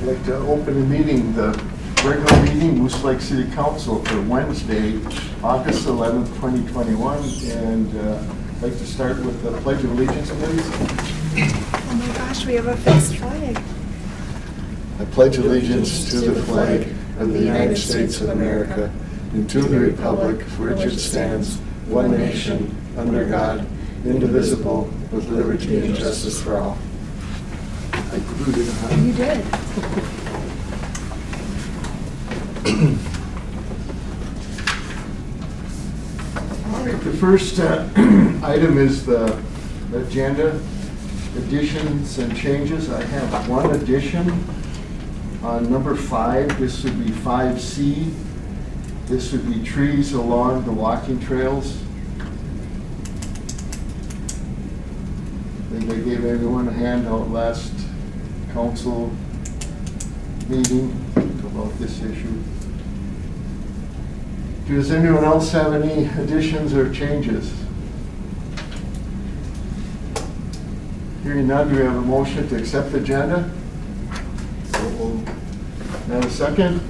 I'd like to open the meeting, the regular meeting, Moose Lake City Council for Wednesday, August 11th, 2021. And I'd like to start with the Pledge of Allegiance, please. Oh my gosh, we have a fixed flag. I pledge allegiance to the flag of the United States of America and to the republic for which it stands, one nation, under God, indivisible, with liberty and justice for all. I glued it on. You did. All right, the first item is the agenda, additions and changes. I have one addition on number 5. This would be 5C. This would be trees along the walking trails. I think I gave everyone a handout last council meeting about this issue. Does anyone else have any additions or changes? Hearing none, do we have a motion to accept the agenda? And a second?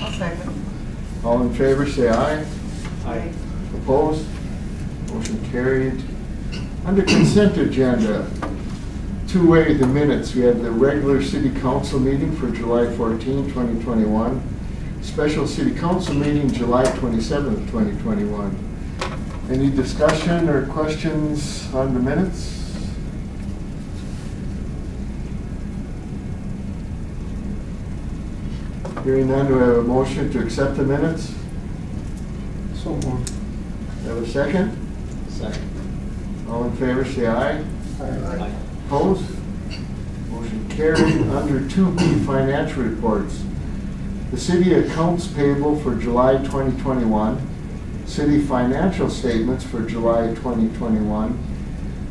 I'll second. All in favor, say aye. Aye. Opposed? Motion carried. Under consent agenda, 2A, the minutes. We have the regular city council meeting for July 14, 2021. Special city council meeting July 27th, 2021. Any discussion or questions on the minutes? Hearing none, do I have a motion to accept the minutes? So moved. Have a second? Second. All in favor, say aye. Aye. Opposed? Motion carried. Under 2B, financial reports. The city accounts payable for July 2021, city financial statements for July 2021,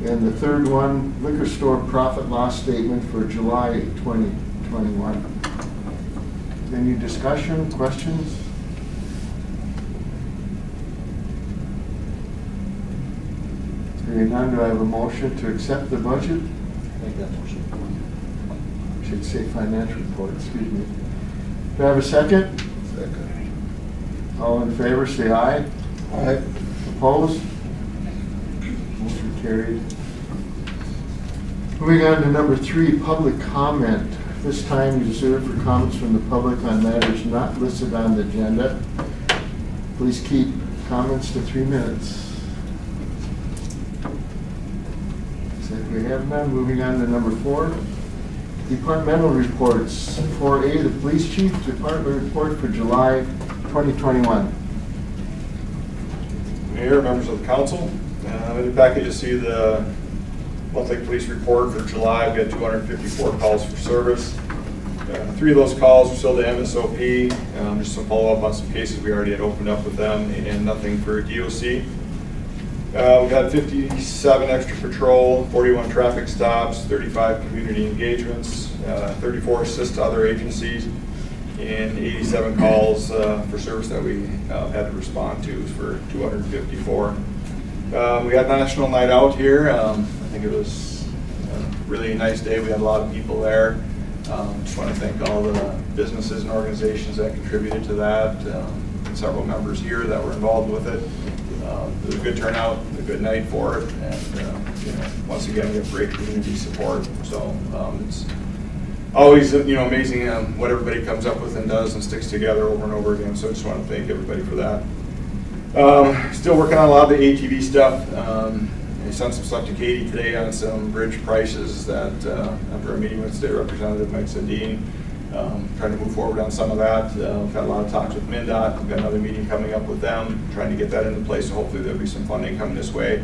and the third one, liquor store profit loss statement for July 2021. Any discussion, questions? Hearing none, do I have a motion to accept the budget? Make that motion. Should say financial report, excuse me. Do I have a second? Second. All in favor, say aye. Aye. Opposed? Motion carried. Moving on to number 3, public comment. This time reserved for comments from the public on matters not listed on the agenda. Please keep comments to 3 minutes. Said we have none. Moving on to number 4. Departmental reports. 4A, the police chief department report for July 2021. Mayor, members of the council, in the package you see the monthly police report for July. We had 254 calls for service. 3 of those calls were still to MSOP, just some follow-up on some cases we already had opened up with them, and nothing for DOC. We've had 57 extra patrol, 41 traffic stops, 35 community engagements, 34 assists to other agencies, and 87 calls for service that we had to respond to for 254. We had National Night Out here. I think it was a really nice day. We had a lot of people there. Just want to thank all the businesses and organizations that contributed to that, and several members here that were involved with it. It was a good turnout, a good night for it, and once again, we have great community support. So it's always amazing what everybody comes up with and does and sticks together over and over again. So I just want to thank everybody for that. Still working on a lot of the ATV stuff. I sent some stuff to Katie today on some bridge prices that after our meeting with State Representative Mike Sandin, trying to move forward on some of that. We've had a lot of talks with MnDOT. We've got another meeting coming up with them, trying to get that into place, so hopefully there'll be some funding coming this way.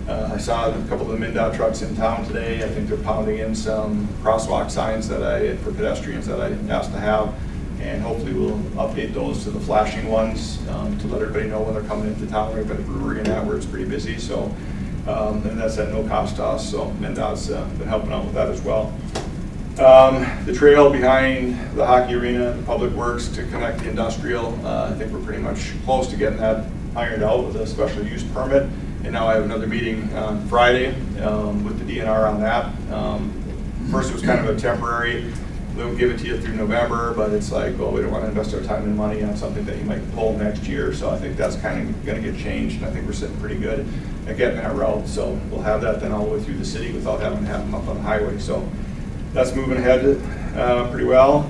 I saw a couple of the MnDOT trucks in town today. I think they're pounding in some crosswalk signs for pedestrians that I asked to have, and hopefully we'll update those to the flashing ones to let everybody know when they're coming into town right by the brewery and that, where it's pretty busy. So, and that's at no cost to us, so MnDOT's been helping out with that as well. The trail behind the hockey arena, the public works to connect the industrial, I think we're pretty much close to getting that ironed out with a special use permit. And now I have another meeting on Friday with the DNR on that. First it was kind of a temporary they'll give it to you through November, but it's like, well, we don't want to invest our time and money on something that you might pull next year. So I think that's kind of going to get changed, and I think we're sitting pretty good at getting that route. So we'll have that then all the way through the city without having to have them up on the highway. So that's moving ahead pretty well.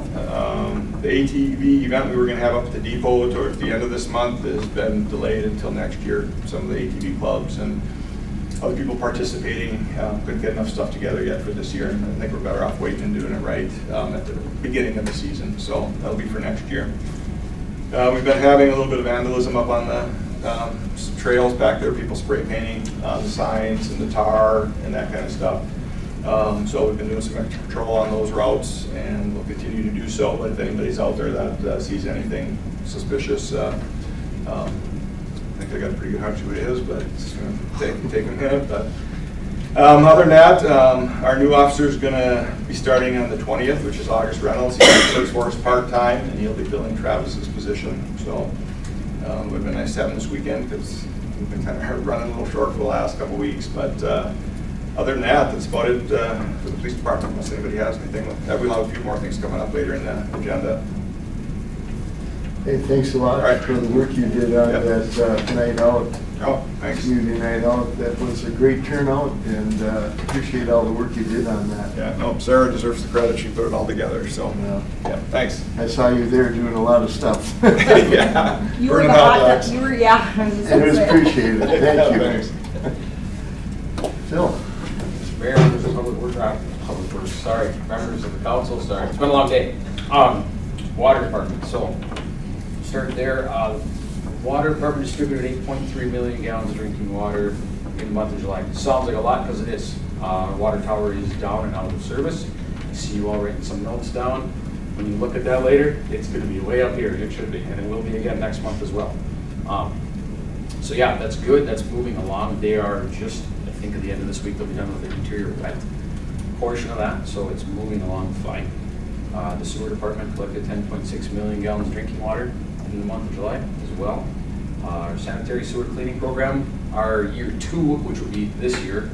The ATV event we were going to have up at the depot towards the end of this month has been delayed until next year. Some of the ATV clubs and other people participating couldn't get enough stuff together yet for this year, and I think we're better off waiting and doing it right at the beginning of the season. So that'll be for next year. We've been having a little bit of vandalism up on the trails back there, people spray painting the signs and the tar and that kind of stuff. So we've been doing some extra patrol on those routes, and we'll continue to do so. But if anybody's out there that sees anything suspicious, I think I got a pretty good hunch who it is, but it's just going to take a minute. But other than that, our new officer is going to be starting on the 20th, which is August Reynolds. He works for us part-time, and he'll be filling Travis's position. So it would have been nice to have him this weekend because we've been kind of running a little short for the last couple of weeks. But other than that, that's about it for the police department, unless anybody has anything. We'll have a few more things coming up later in the agenda. Hey, thanks a lot All right. for the work you did on Yep. that night out, Oh, thanks. community night out. That was a great turnout, and appreciate all the work you did on that. Yeah, no, Sarah deserves the credit. She put it all together. So, yeah, thanks. I saw you there doing a lot of stuff. Yeah. You were Burning the hot hot, dogs. you were, yeah. I was It gonna was say. appreciated, thank you. Thanks. Phil? Mr. Mayor, members of Public Works, sorry, members of the council, sorry, it's been a long day. Water department, so, start there. Water department distributed 8.3 million gallons of drinking water in the month of July. Sounds like a lot because it is. Our water tower is down and out of service. I see you all writing some notes down. When you look at that later, it's gonna be way up here, it should be, and it will be again next month as well. So yeah, that's good, that's moving along. They are just, I think at the end of this week, they'll be done with the interior wet portion of that, so it's moving along fine. The sewer department collected 10.6 million gallons of drinking water in the month of July as well. Our sanitary sewer cleaning program, our year 2, which will be this year,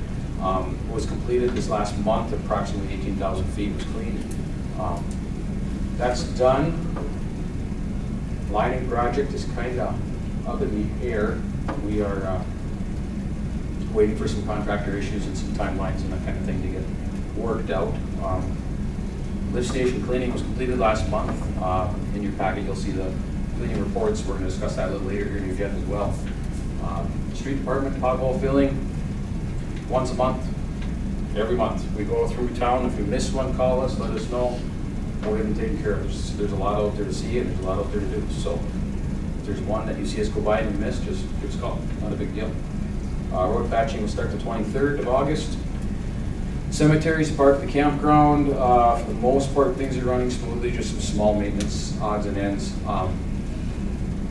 was completed this last month. Approximately 18,000 feet was cleaned. That's done. Lining project is kind of up in the air. We are waiting for some contractor issues and some timelines and that kind of thing to get worked out. Lift station cleaning was completed last month. In your packet, you'll see the cleaning reports. We're going to discuss that a little later here in your agenda as well. Street department pothole filling once a month, every month. We go through town. If you miss one, call us, let us know. We're getting taken care of. There's a lot out there to see and there's a lot out there to do. So if there's one that you see us go by and you miss, just give us a call. Not a big deal. Road patching will start the 23rd of August. Cemeteries, park at the campground. For the most part, things are running smoothly, just some small maintenance odds and ends.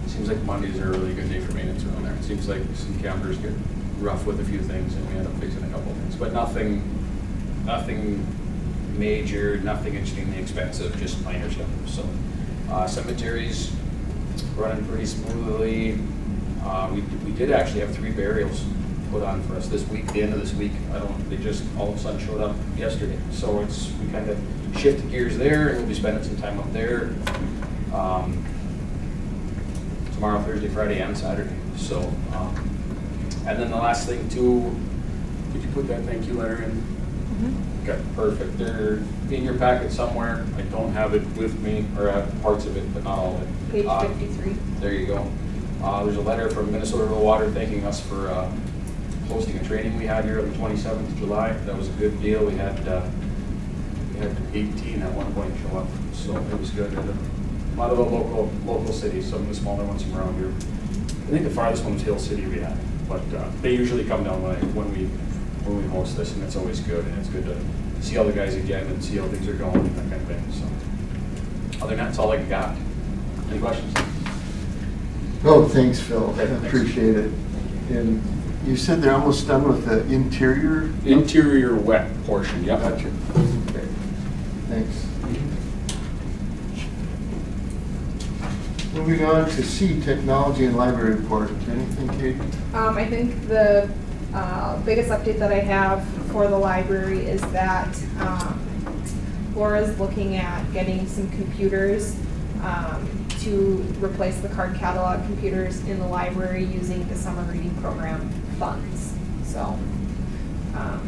Seems like Mondays are a really good day for maintenance around there. It seems like some campers get rough with a few things and we end up fixing a couple of things. But nothing major, nothing extremely expensive, just minor stuff. So cemeteries running pretty smoothly. We did actually have 3 burials put on for us this week, the end of this week. They just all of a sudden showed up yesterday. So we kind of shifted gears there, and we'll be spending some time up there tomorrow, Thursday, Friday, and Saturday. So, and then the last thing too, did you put that thank you letter in? Mm-hmm. Okay, perfect. They're in your packet somewhere. I don't have it with me, or I have parts of it, but not all of it. Page 53. There you go. There's a letter from Minnesota Rural Water thanking us for hosting a training we had here on the 27th of July. That was a good deal. We had 18 at one point show up, so it was good. And a lot of the local cities, some of the smaller ones from around here. I think the farthest one was Hill City we had, but they usually come down when we host this, and it's always good. And it's good to see all the guys again and see how things are going and that kind of thing. So, other than that, that's all I got. Any questions? Oh, thanks, Phil. I Okay, thanks. appreciate it. And you said they're almost done with the interior? Interior wet portion, yep. Gotcha. Okay. Thanks. Moving on to C, technology and library report. Anything, Kate? I think the biggest update that I have for the library is that Flora's looking at getting some computers to replace the card catalog computers in the library using the summer reading program funds. So,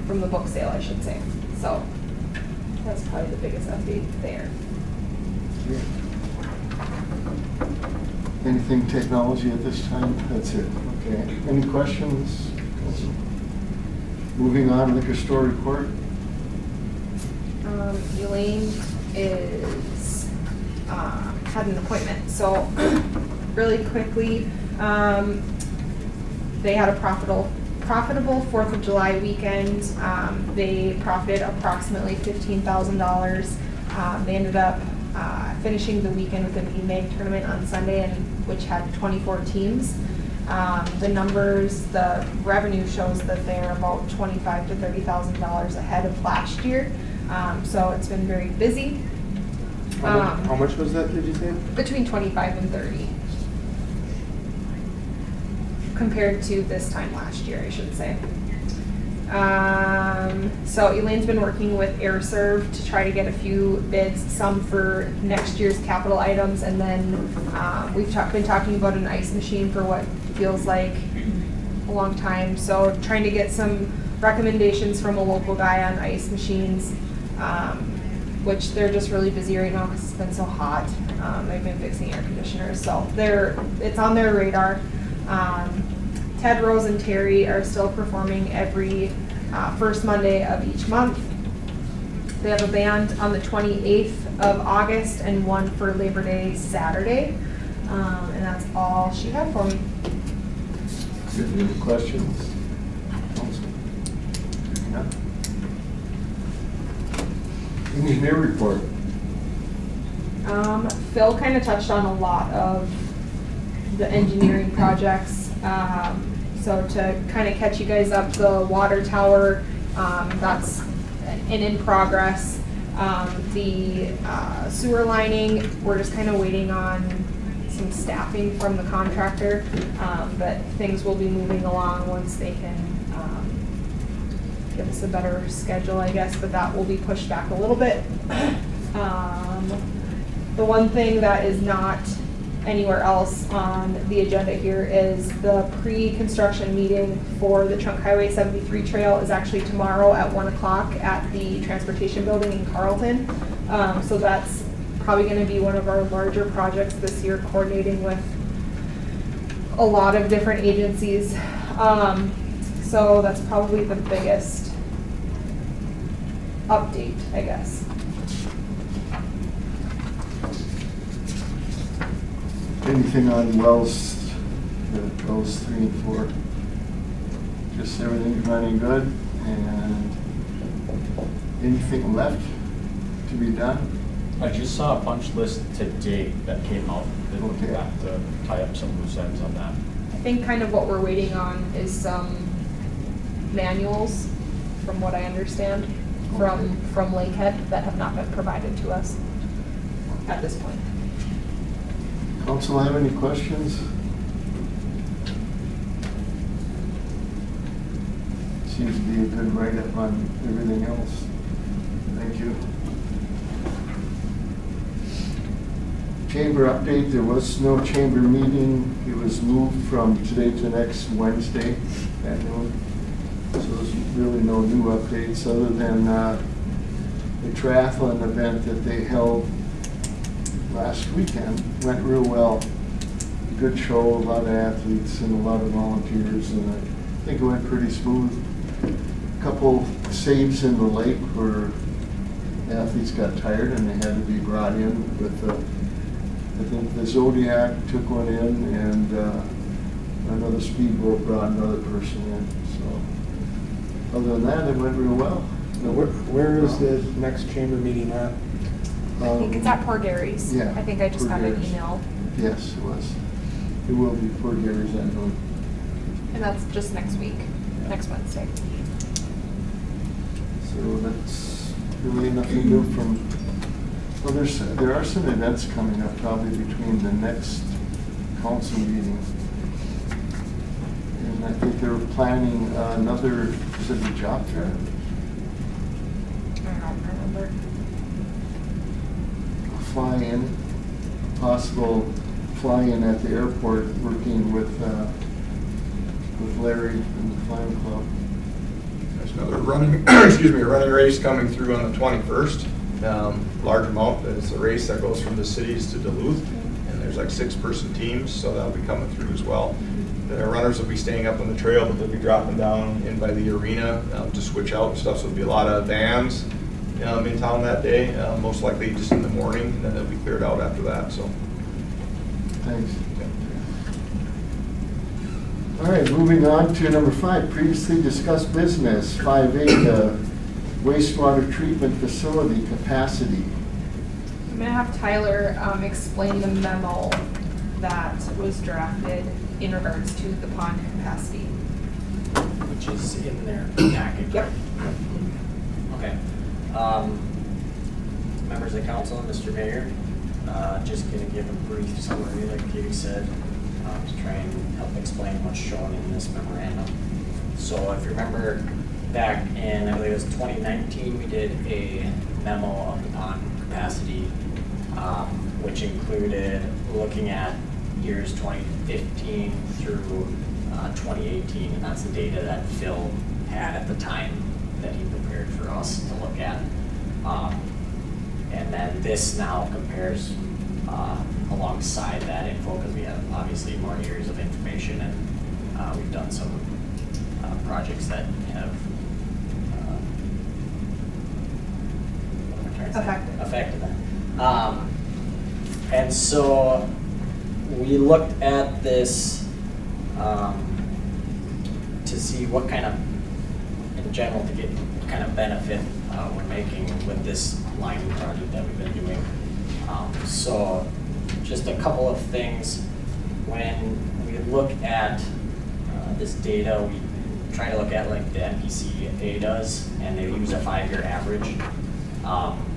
from the book sale, I should say. So, that's probably the biggest update there. Anything technology at this time? That's it. Okay. Any questions? Council? Moving on, liquor store report. Elaine is, had an appointment, so really quickly, they had a profitable 4th of July weekend. They profited approximately $15,000. They ended up finishing the weekend with an EMAG tournament on Sunday, which had 24 teams. The numbers, the revenue shows that they're about $25,000 to $30,000 ahead of last year. So it's been very busy. How much was that, did you say? Between 25 and 30. Compared to this time last year, I should say. So Elaine's been working with AirServe to try to get a few bids, some for next year's capital items, and then we've been talking about an ice machine for what feels like a long time. So trying to get some recommendations from a local guy on ice machines, which they're just really busy right now because it's been so hot. They've been fixing air conditioners, so it's on their radar. Ted, Rose, and Terry are still performing every first Monday of each month. They have a band on the 28th of August and one for Labor Day Saturday. And that's all she had for me. Any questions? Council? No? Engineer report. Phil kind of touched on a lot of the engineering projects. So to kind of catch you guys up, the water tower, that's in progress. The sewer lining, we're just kind of waiting on some staffing from the contractor, but things will be moving along once they can give us a better schedule, I guess, but that will be pushed back a little bit. The one thing that is not anywhere else on the agenda here is the pre-construction meeting for the Trunk Highway 73 trail is actually tomorrow at 1 o'clock at the Transportation Building in Carlton. So that's probably going to be one of our larger projects this year, coordinating with a lot of different agencies. So that's probably the biggest update, I guess. Anything on wells 3 and 4? Just everything's running good, and anything left to be done? I just saw a punch list today that came out. Okay. We'll have to tie up some loose ends on that. I think kind of what we're waiting on is some manuals, from what I understand, from Lakehead that have not been provided to us at this point. Council have any questions? Seems to be a good write-up on everything else. Thank you. Chamber update, there was no chamber meeting. It was moved from today to next Wednesday at noon. So there's really no new updates other than the triathlon event that they held last weekend. Went real well. Good show, a lot of athletes and a lot of volunteers, and I think it went pretty smooth. A couple saves in the lake where athletes got tired and they had to be brought in with I think the Zodiac took one in, and another speedboat brought another person in. So other than that, it went real well. Now, where is the next chamber meeting at? I think it's at Poor Gary's. Yeah, I think I just Poor got an Gary's. email. Yes, it was. It will be Poor Gary's at noon. And that's just next week, next Wednesday. So that's really nothing new from, well, there are some events coming up probably between the next council meeting. And I think they're planning another, is it the job fair? I don't remember. fly-in, possible fly-in at the airport, working with Larry and the Flying Club. There's another running, excuse me, a running race coming through on the 21st. Large amount, but it's a race that goes from the cities to Duluth, and there's like 6-person teams, so that'll be coming through as well. The runners will be staying up on the trail, but they'll be dropping down in by the arena to switch out and stuff, so there'll be a lot of vans in town that day, most likely just in the morning, and then they'll be cleared out after that, so. Thanks. All right, moving on to number 5, previously discussed business, 5A, wastewater treatment facility capacity. I'm gonna have Tyler explain the memo that was drafted in regards to the pond capacity. Which is in their package. Yep. Okay. Members of council, Mr. Mayor, just gonna give a brief summary, like Katie said, to try and help explain what's shown in this memorandum. So if you remember back in, I believe it was 2019, we did a memo of the pond capacity, which included looking at years 2015 through 2018, and that's the data that Phil had at the time that he prepared for us to look at. And then this now compares alongside that info, because we have obviously more years of information, and we've done some projects that have affected that. And so we looked at this to see what kind of, in general, to get what kind of benefit we're making with this lining project that we've been doing. So just a couple of things. When we look at this data, we try to look at like the NPCA does, and they use a 5-year average.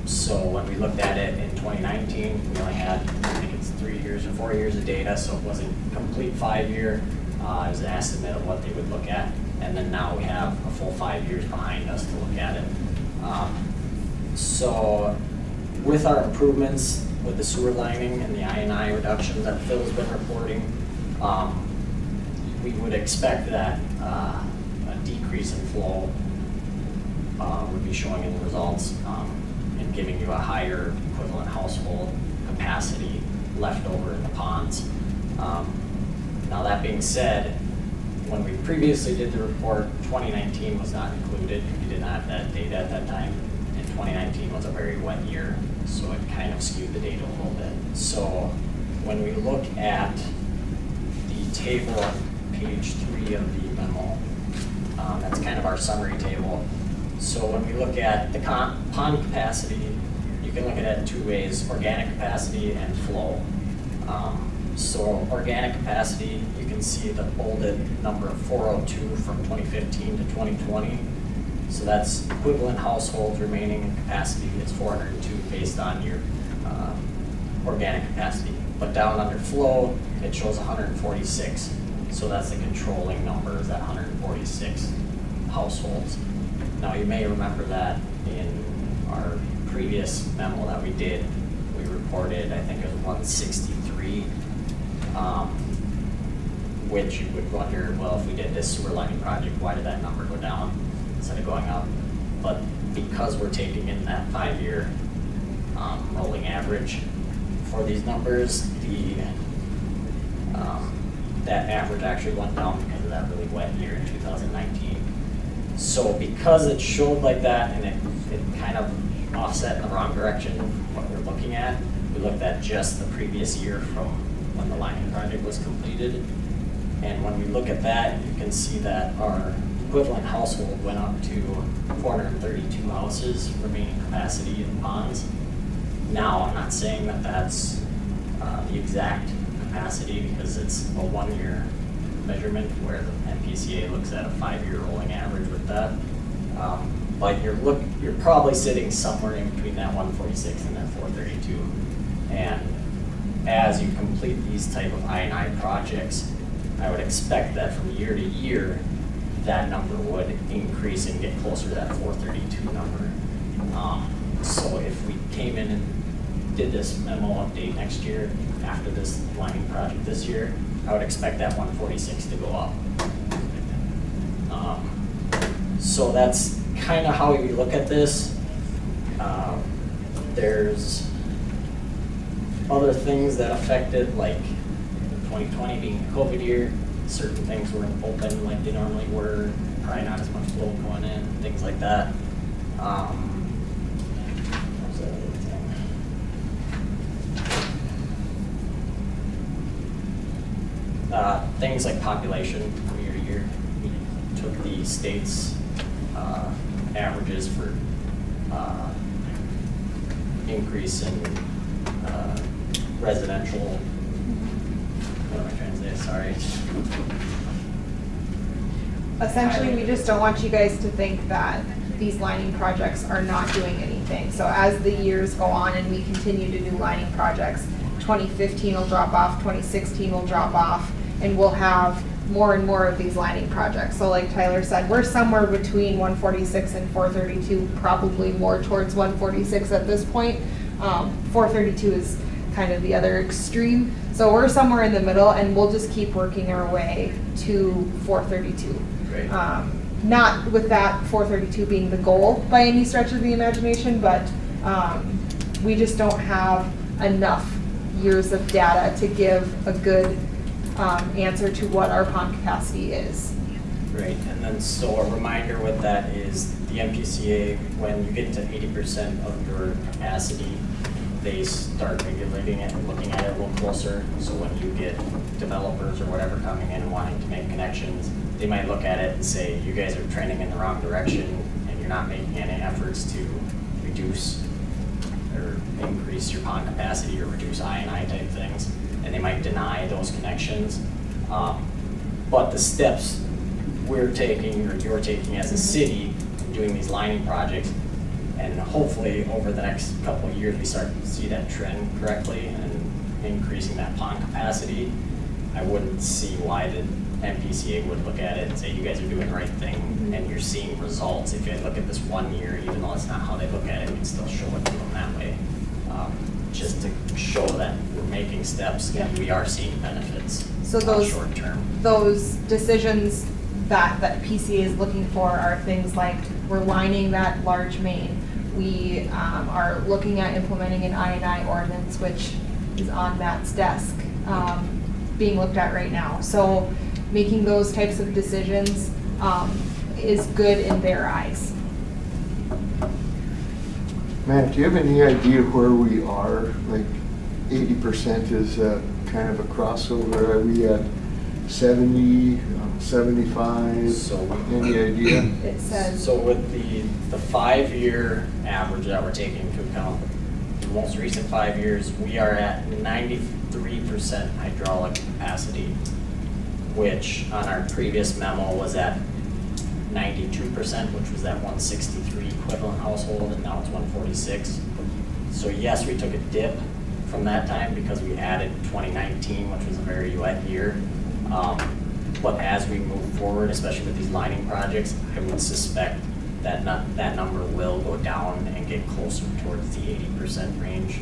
So when we looked at it in 2019, we only had, I think it's 3 years or 4 years of data, so it wasn't complete 5-year. It was an estimate of what they would look at. And then now we have a full 5 years behind us to look at it. So with our improvements with the sewer lining and the I&I reductions that Phil's been reporting, we would expect that a decrease in flow would be showing in the results and giving you a higher equivalent household capacity left over in the ponds. Now that being said, when we previously did the report, 2019 was not included. We did not have that data at that time. And 2019 was a very wet year, so it kind of skewed the data a little bit. So when we look at the table on page 3 of the memo, that's kind of our summary table. So when we look at the pond capacity, you can look at it in 2 ways, organic capacity and flow. So organic capacity, you can see the bolded number of 402 from 2015 to 2020. So that's equivalent households remaining in capacity. It's 402 based on your organic capacity. But down under flow, it shows 146. So that's the controlling number, is that 146 households. Now you may remember that in our previous memo that we did, we reported, I think it was 163, which you would wonder, well, if we did this sewer lining project, why did that number go down instead of going up? But because we're taking in that 5-year rolling average for these numbers, that average actually went down because of that really wet year in 2019. So because it showed like that, and it kind of offset in the wrong direction of what we're looking at, we looked at just the previous year from when the lining project was completed. And when we look at that, you can see that our equivalent household went up to 432 houses remaining capacity in ponds. Now, I'm not saying that that's the exact capacity, because it's a 1-year measurement where the NPCA looks at a 5-year rolling average with that. But you're probably sitting somewhere in between that 146 and that 432. And as you complete these type of I&I projects, I would expect that from year to year, that number would increase and get closer to that 432 number. So if we came in and did this memo update next year after this lining project this year, I would expect that 146 to go up. So that's kind of how we look at this. There's other things that affected, like 2020 being a COVID year, certain things weren't open like they normally were, probably not as much flow going in, things like that. What was that other thing? Things like population from year to year. We took the state's averages for increase in residential. What am I trying to say? Sorry. Essentially, we just don't want you guys to think that these lining projects are not doing anything. So as the years go on and we continue to do lining projects, 2015 will drop off, 2016 will drop off, and we'll have more and more of these lining projects. So like Tyler said, we're somewhere between 146 and 432, probably more towards 146 at this point. 432 is kind of the other extreme. So we're somewhere in the middle, and we'll just keep working our way to 432. Great. Not with that 432 being the goal by any stretch of the imagination, but we just don't have enough years of data to give a good answer to what our pond capacity is. Right, and then so a reminder with that is the MPCA, when you get to 80% of your capacity, they start regulating it and looking at it a little closer. So when you get developers or whatever coming in and wanting to make connections, they might look at it and say, you guys are trending in the wrong direction and you're not making any efforts to reduce or increase your pond capacity or reduce I&I type things. And they might deny those connections. But the steps we're taking or you're taking as a city, doing these lining projects, and hopefully over the next couple of years we start to see that trend correctly and increasing that pond capacity, I wouldn't see why the MPCA would look at it and say, you guys are doing the right thing and you're seeing results. If you look at this 1 year, even though it's not how they look at it, we'd still show it to them that way. Just to show that we're making steps and we are seeing benefits So those short term. Those decisions that PCA is looking for are things like we're lining that large main. We are looking at implementing an I&I ordinance, which is on Matt's desk, being looked at right now. So making those types of decisions is good in their eyes. Matt, do you have any idea where we are? Like 80% is kind of a crossover. Are we at 70, 75? So Any idea? It says, So with the 5-year average that we're taking into account, the most recent 5 years, we are at 93% hydraulic capacity, which on our previous memo was at 92%, which was that 163 equivalent household, and now it's 146. So yes, we took a dip from that time because we added 2019, which was a very wet year. But as we move forward, especially with these lining projects, I would suspect that that number will go down and get closer towards the 80% range,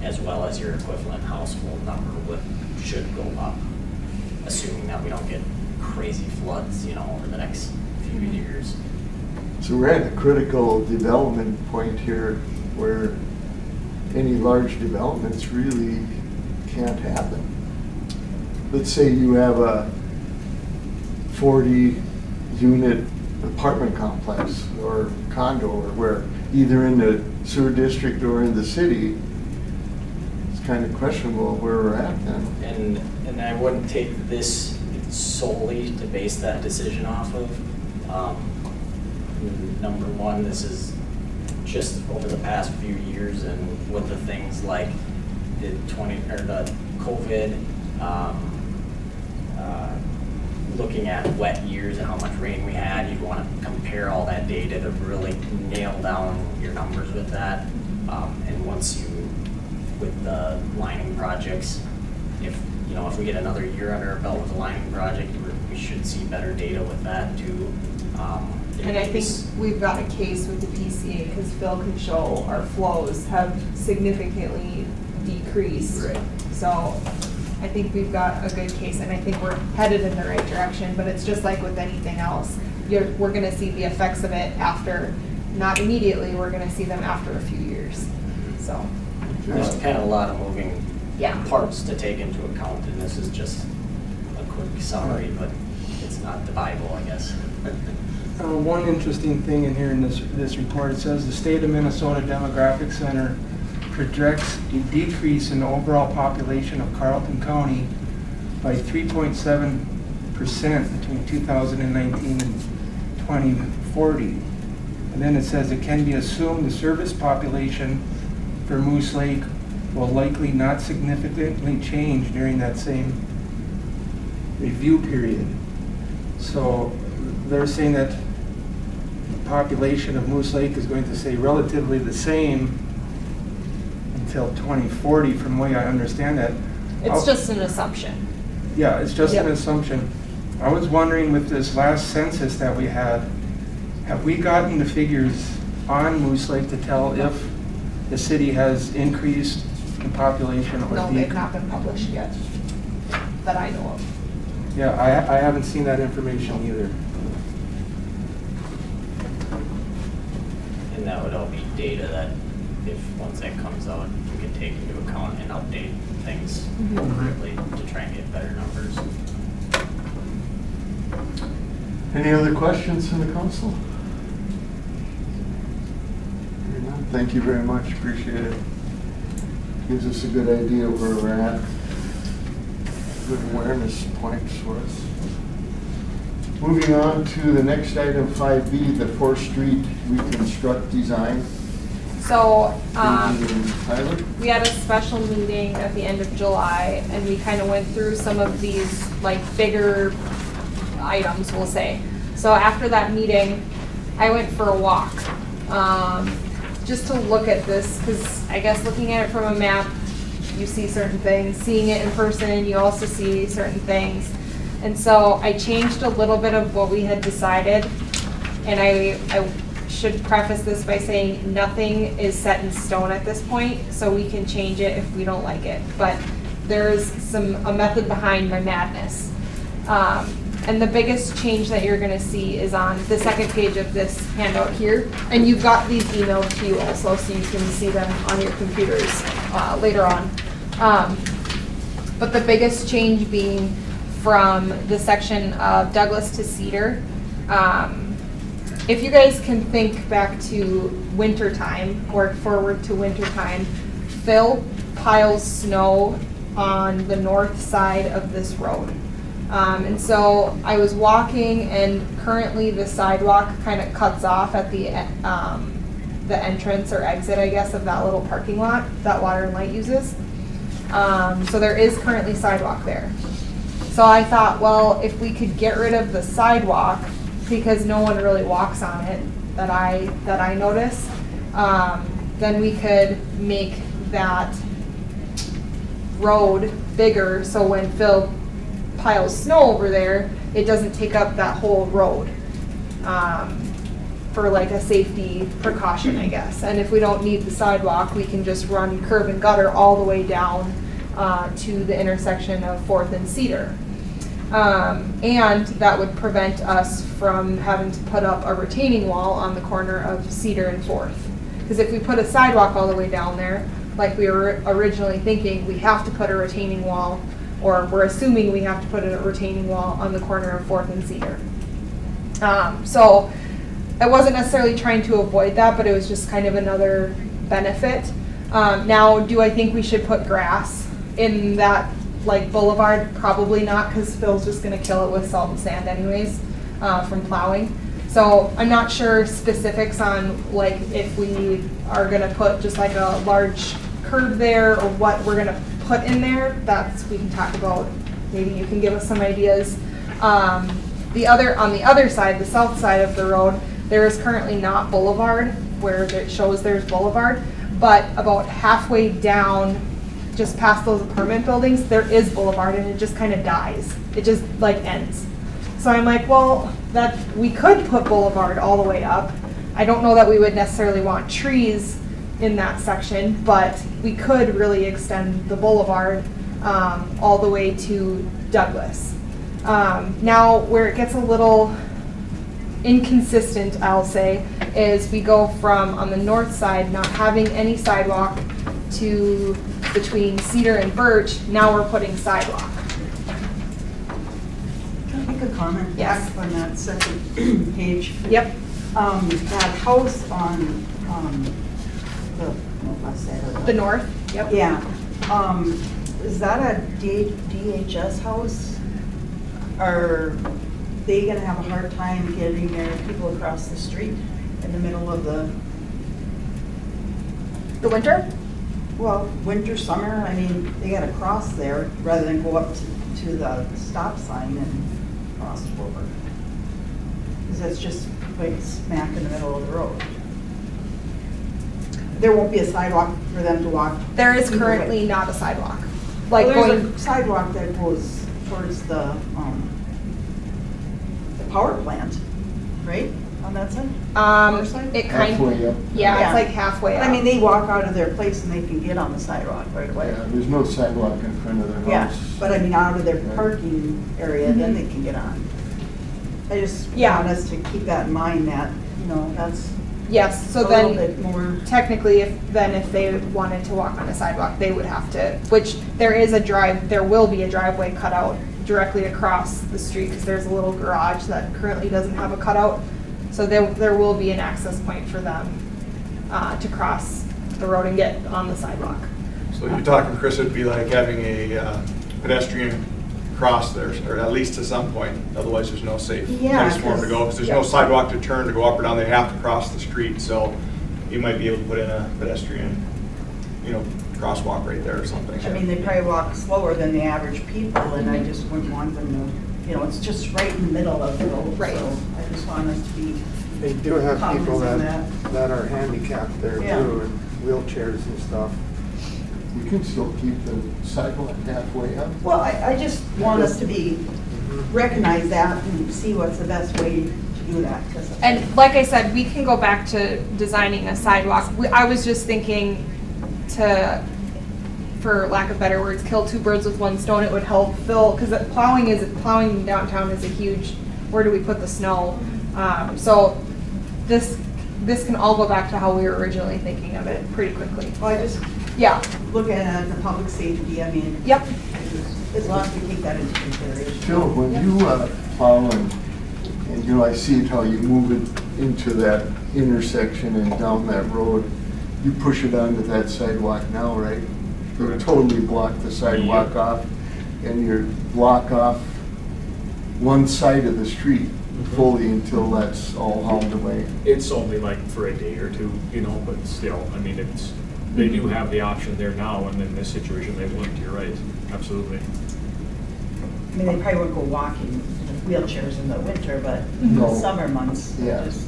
as well as your equivalent household number should go up, assuming that we don't get crazy floods, over the next few years. So we're at a critical development point here where any large developments really can't happen. Let's say you have a 40-unit apartment complex or condo, or where either in the sewer district or in the city, it's kind of questionable where we're at then. And I wouldn't take this solely to base that decision off of. Number one, this is just over the past few years, and with the things like the COVID, looking at wet years and how much rain we had, you'd want to compare all that data to really nail down your numbers with that. And once with the lining projects, if we get another year under our belt with a lining project, we should see better data with that too. And I think increase. we've got a case with the PCA because Phil can show our flows have significantly decreased. Right. So I think we've got a good case and I think we're headed in the right direction, but it's just like with anything else. We're gonna see the effects of it after, not immediately, we're gonna see them after a few years, so. There's kind of a lot of moving Yeah. parts to take into account, and this is just a quick summary, but it's not the Bible, I guess. One interesting thing in here in this report, it says the State of Minnesota Demographic Center projects a decrease in the overall population of Carleton County by 3.7% between 2019 and 2040. And then it says it can be assumed the service population for Moose Lake will likely not significantly change during that same review period. So they're saying that the population of Moose Lake is going to stay relatively the same until 2040, from the way I understand that. It's just an assumption. Yeah, it's just an Yep. assumption. I was wondering with this last census that we had, have we gotten the figures on Moose Lake to tell if the city has increased in population or No, they've decreased? not been published yet, that I know of. Yeah, I haven't seen that information either. And that would all be data that, if, once that comes out, we can take into account and update things appropriately to try and get better numbers. Any other questions from the council? Hearing none. Thank you very much, appreciate it. Gives us a good idea of where we're at. Good awareness points for us. Moving on to the next item, 5B, the 4th Street reconstruct design. So, Tyler? we had a special meeting at the end of July and we kind of went through some of these like bigger items, we'll say. So after that meeting, I went for a walk, just to look at this, because I guess looking at it from a map, you see certain things. Seeing it in person, you also see certain things. And so I changed a little bit of what we had decided. And I should preface this by saying nothing is set in stone at this point, so we can change it if we don't like it. But there's a method behind my madness. And the biggest change that you're gonna see is on the second page of this handout here. And you've got these emailed to you also, so you can see them on your computers later on. But the biggest change being from the section of Douglas to Cedar. If you guys can think back to winter time, or forward to winter time, Phil piles snow on the north side of this road. And so I was walking, and currently the sidewalk kind of cuts off at the entrance or exit, I guess, of that little parking lot that Water and Light uses. So there is currently sidewalk there. So I thought, well, if we could get rid of the sidewalk, because no one really walks on it that I notice, then we could make that road bigger, so when Phil piles snow over there, it doesn't take up that whole road, for like a safety precaution, I guess. And if we don't need the sidewalk, we can just run curb and gutter all the way down to the intersection of 4th and Cedar. And that would prevent us from having to put up a retaining wall on the corner of Cedar and 4th. Because if we put a sidewalk all the way down there, like we were originally thinking, we have to put a retaining wall, or we're assuming we have to put a retaining wall on the corner of 4th and Cedar. So I wasn't necessarily trying to avoid that, but it was just kind of another benefit. Now, do I think we should put grass in that like boulevard? Probably not, because Phil's just gonna kill it with salt and sand anyways, from plowing. So I'm not sure specifics on like if we are gonna put just like a large curb there or what we're gonna put in there. We can talk about. Maybe you can give us some ideas. On the other side, the south side of the road, there is currently not boulevard where it shows there's boulevard, but about halfway down, just past those apartment buildings, there is boulevard, and it just kind of dies. It just like ends. So I'm like, well, that, we could put Boulevard all the way up. I don't know that we would necessarily want trees in that section, but we could really extend the Boulevard all the way to Douglas. Now, where it gets a little inconsistent, I'll say, is we go from, on the north side, not having any sidewalk to between Cedar and Birch, now we're putting sidewalk. Can I make a comment? Yes. Back on that second page. Yep, That house on, the west side of the north, yep. Yeah. Is that a DHS house? Are they gonna have a hard time getting their people across the street in the middle of the, The winter? well, winter, summer? I mean, they gotta cross there rather than go up to the stop sign and cross over. Because that's just like smack in the middle of the road. There won't be a sidewalk for them to walk. There is either way. currently not a sidewalk. Like Well, there's going, a sidewalk that goes towards the power plant, right, on that side? Power side? it kind, Halfway up. yeah, Yeah. it's like halfway up. I mean, they walk out of their place and they can get on the sidewalk right away. Yeah, there's no sidewalk in front of their Yeah, house. but I mean, out of their Yeah. parking area, then they can get on. I just Yeah. want us to keep that in mind that, you know, that's Yes, a so little then bit more. technically, if they wanted to walk on a sidewalk, they would have to, which there will be a driveway cut out directly across the street, because there's a little garage that currently doesn't have a cutout. So there will be an access point for them to cross the road and get on the sidewalk. So you're talking, Chris, it'd be like having a pedestrian cross there, or at least to some point, otherwise there's no safe Yeah, place for them to go, because there's yeah. no sidewalk to turn to go up or down, they have to cross the street, so you might be able to put in a pedestrian, crosswalk right there or something. I mean, they probably walk slower than the average people, and I just wouldn't want them to, it's just right in the middle of the road. Right. So I just want us to be, They do have people Cognizant of that are handicapped there Yeah. too, and wheelchairs and stuff. You can still keep the sidewalk halfway up. well, I just want us to be, recognize that and see what's the best way to do that. 'cause- And like I said, we can go back to designing a sidewalk. I was just thinking to, for lack of better words, kill two birds with one stone. It would help fill, because plowing downtown is a huge, where do we put the snow? So this can all go back to how we were originally thinking of it pretty quickly. Well, I just Yeah, look at the public safety, I mean. Yep. As long as we take that into consideration. Phil, when you plow and I see how you move it into that intersection and down that road, you push it onto that sidewalk now, right? You Correct. totally block the sidewalk off, and you block off one side of the street fully until that's all hauled away. It's only like for a day or two, but still, I mean, they do have the option there now, and in this situation, they wouldn't, you're right, absolutely. I mean, they probably wouldn't go walking with wheelchairs in the winter, but in the No. summer months, Yeah. just,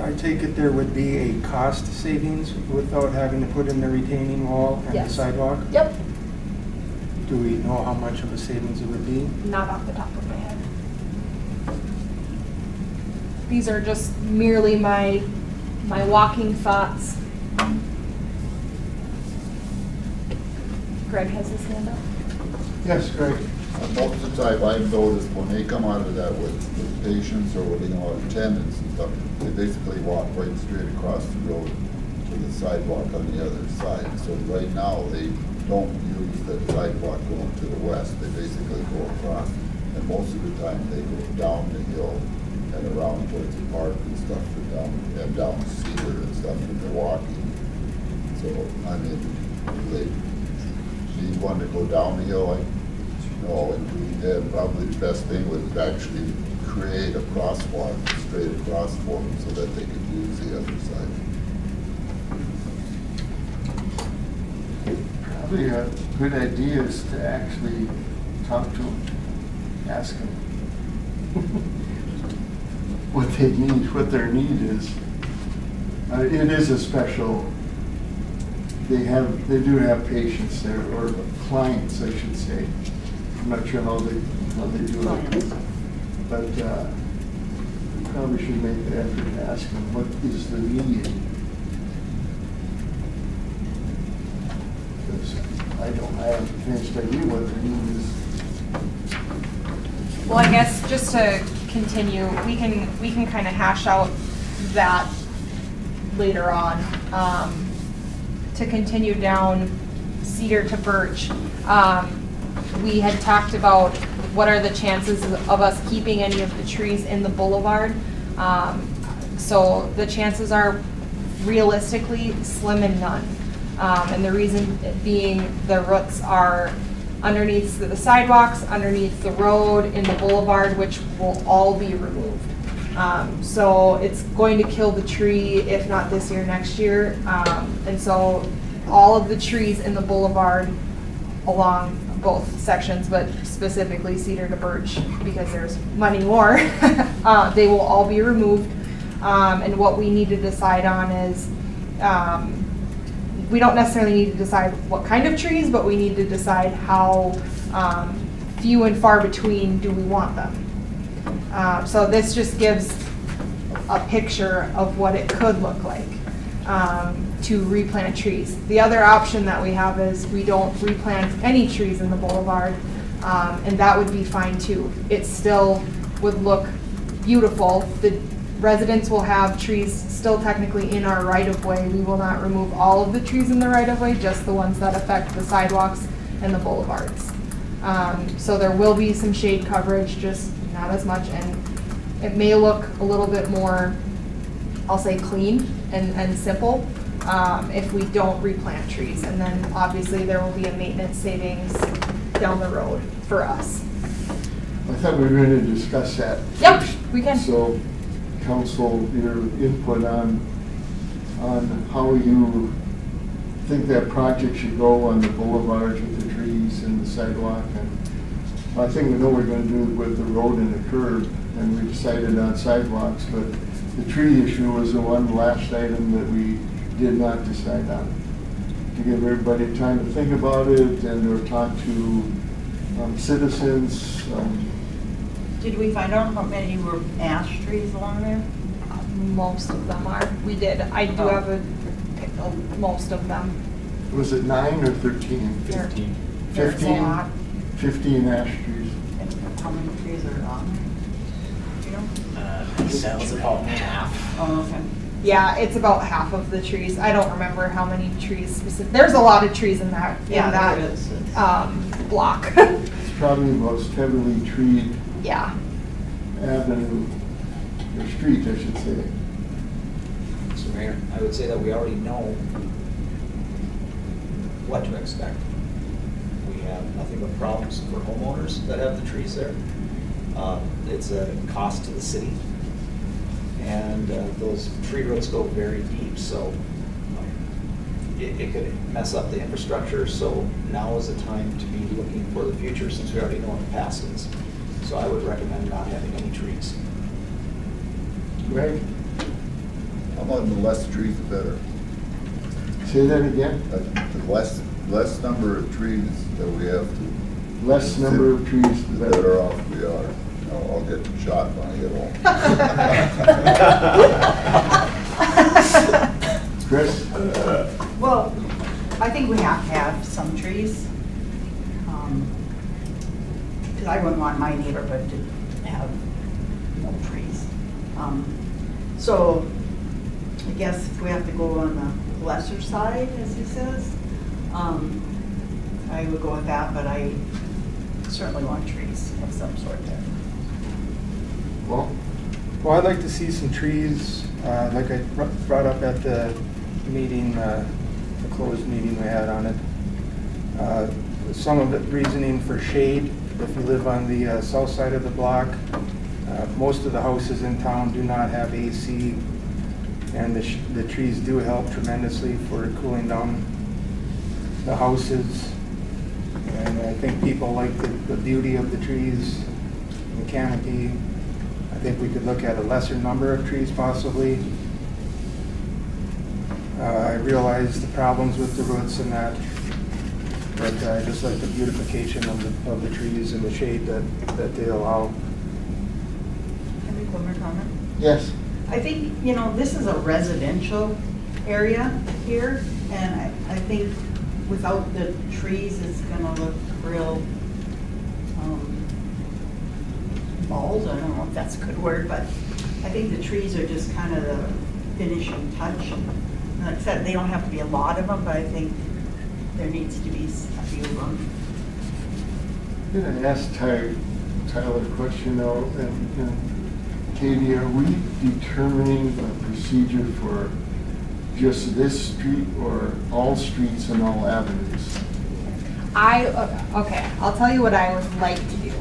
I take it there would be a cost savings without having to put in the retaining wall and the Yes. sidewalk? yep, Do we know how much of a savings it would be? not off the top of my head. These are just merely my walking thoughts. Greg has his hand up. Yes, Greg? Most of the time, I've noticed when they come out of that with patients or with, attendants and stuff, they basically walk right straight across the road to the sidewalk on the other side. So right now, they don't use the sidewalk going to the west, they basically go across. And most of the time, they go down the hill and around towards the park and stuff, and down Cedar and stuff, and they're walking. So, I mean, you want to go down the hill, and probably the best thing would actually create a crosswalk straight across for them so that they could use the other side. Probably a good idea is to actually talk to them, ask them what they need, what their need is. It is a special, they do have patients there, or clients, I should say. I'm not sure how they do it. Clients. but we probably should make the effort to ask them, what is the need? Because I have a finished idea what the need is. Well, I guess just to continue, we can kind of hash out that later on. To continue down Cedar to Birch, we had talked about what are the chances of us keeping any of the trees in the boulevard. So the chances are realistically slim and none. And the reason being the roots are underneath the sidewalks, underneath the road, in the boulevard, which will all be removed. So it's going to kill the tree, if not this year, next year. And so all of the trees in the boulevard along both sections, but specifically Cedar to Birch, because there's many more, they will all be removed. And what we need to decide on is, we don't necessarily need to decide what kind of trees, but we need to decide how few and far between do we want them. So this just gives a picture of what it could look like to replant trees. The other option that we have is we don't replant any trees in the boulevard, and that would be fine too. It still would look beautiful. The residents will have trees still technically in our right-of-way. We will not remove all of the trees in the right-of-way, just the ones that affect the sidewalks and the boulevards. So there will be some shade coverage, just not as much, and it may look a little bit more, I'll say, clean and simple if we don't replant trees. And then obviously there will be a maintenance savings down the road for us. I thought we were going to discuss that. Yep, first. we can. So, council, your input on how you think that project should go on the boulevards with the trees and the sidewalk. And I think we know what we're going to do with the road and the curb, and we decided on sidewalks, but the tree issue was the one last item that we did not decide on. To give everybody time to think about it and or talk to citizens. Did we find out how many were ash trees along there? Most of them are. We did. I do have most of them. Was it 9 or 13? There- 15. There's a 15? lot. 15 ash trees. And how many trees are on there? You know? I think that was about half. Oh, okay. Yeah, it's about half of the trees. I don't remember how many trees specific. There's a lot of trees in that Yeah, there is. block. It's probably the most heavily treed Yeah. avenue, or street, I should say. So Mayor, I would say that we already know what to expect. We have nothing but problems for homeowners that have the trees there. It's a cost to the city. And those tree roots go very deep, so it could mess up the infrastructure. So now is the time to be looking for the future, since we already know what the past is. So I would recommend not having any trees. Greg, How about the less trees, the better? say that again? The less number of trees that we have to. Less number of trees, the The better. better off we are. I'll get shot when I get home. Chris? Well, I think we have to have some trees. Because I wouldn't want my neighborhood to have no trees. So I guess if we have to go on the lesser side, as he says, I would go with that, but I certainly want trees of some sort there. Well, Well, I'd like to see some trees, like I brought up at the meeting, the closed meeting we had on it. Some of it reasoning for shade, if you live on the south side of the block. Most of the houses in town do not have AC, and the trees do help tremendously for cooling down the houses. And I think people like the beauty of the trees, the canopy. I think we could look at a lesser number of trees possibly. I realize the problems with the roots and that, but I just like the beautification of the trees and the shade that they allow. one more comment? Yes. I think, this is a residential area here, and I think without the trees, it's gonna look real, bald, I don't know if that's a good word, but I think the trees are just kind of the finishing touch. And like I said, they don't have to be a lot of them, but I think there needs to be a few of them. I'm gonna ask Tyler a question now, and Katie, are we determining a procedure for just this street or all streets and all avenues? Okay, I'll tell you what I would like to do.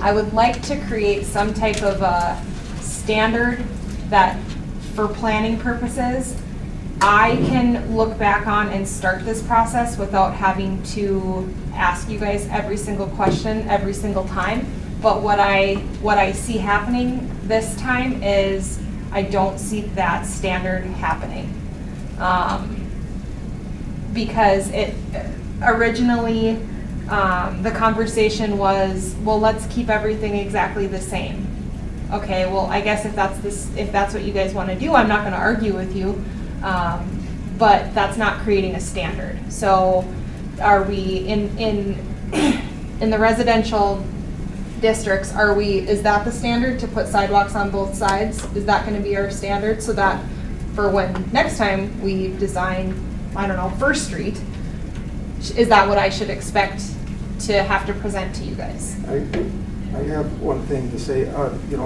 I would like to create some type of a standard that, for planning purposes, I can look back on and start this process without having to ask you guys every single question every single time. But what I see happening this time is I don't see that standard happening. Because it originally, the conversation was, well, let's keep everything exactly the same. Okay, well, I guess if that's what you guys want to do, I'm not going to argue with you, but that's not creating a standard. So, are we in the residential districts? Is that the standard to put sidewalks on both sides? Is that going to be our standard so that for when next time we design, I don't know, First Street, is that what I should expect to have to present to you guys? I have one thing to say.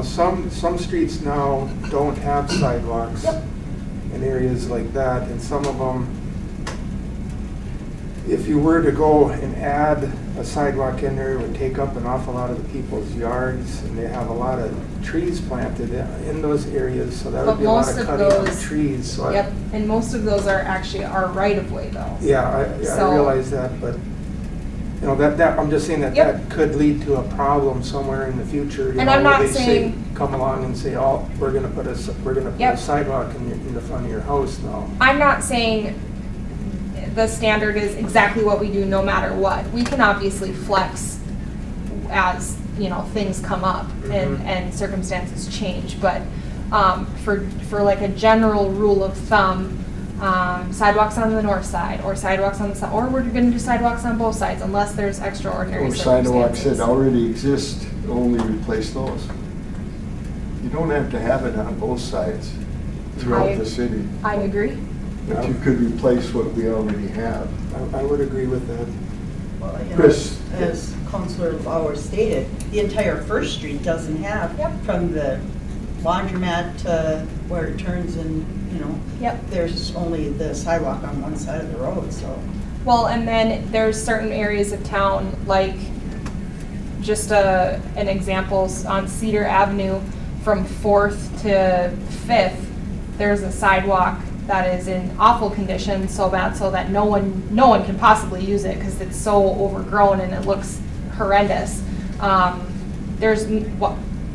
Some streets now don't have sidewalks in areas like that, and some of them, if you were to go and add a sidewalk in there, it would take up an awful lot of the people's yards, and they have a lot of trees planted in those areas, so that would But be a lot most of of cutting of those- trees. So Yep, and most of those are actually our right of way though. I So- realize that, but, that, I'm just saying that Yep. that could lead to a problem somewhere in the future. And I'm not where they say- saying- Come along and say, oh, we're gonna put a Yep. sidewalk in the front of your house now. I'm not saying the standard is exactly what we do no matter what. We can obviously flex as, things come up and circumstances change, but for like a general rule of thumb, sidewalks on the north side or sidewalks on the south, or we're gonna do sidewalks on both sides unless there's extraordinary Or sidewalks circumstances. that already exist, only replace those. You don't have to have it on both sides throughout the city, I agree. but you could replace what we already have. I would agree with that. Well, Chris. As Councilor Lauer stated, the entire First Street doesn't have, Yep. from the laundromat to where it turns and, Yep. there's only the sidewalk on one side of the road, so. Well, and then there's certain areas of town, like just an example on Cedar Avenue from 4th to 5th, there's a sidewalk that is in awful condition, so bad so that no one can possibly use it because it's so overgrown and it looks horrendous.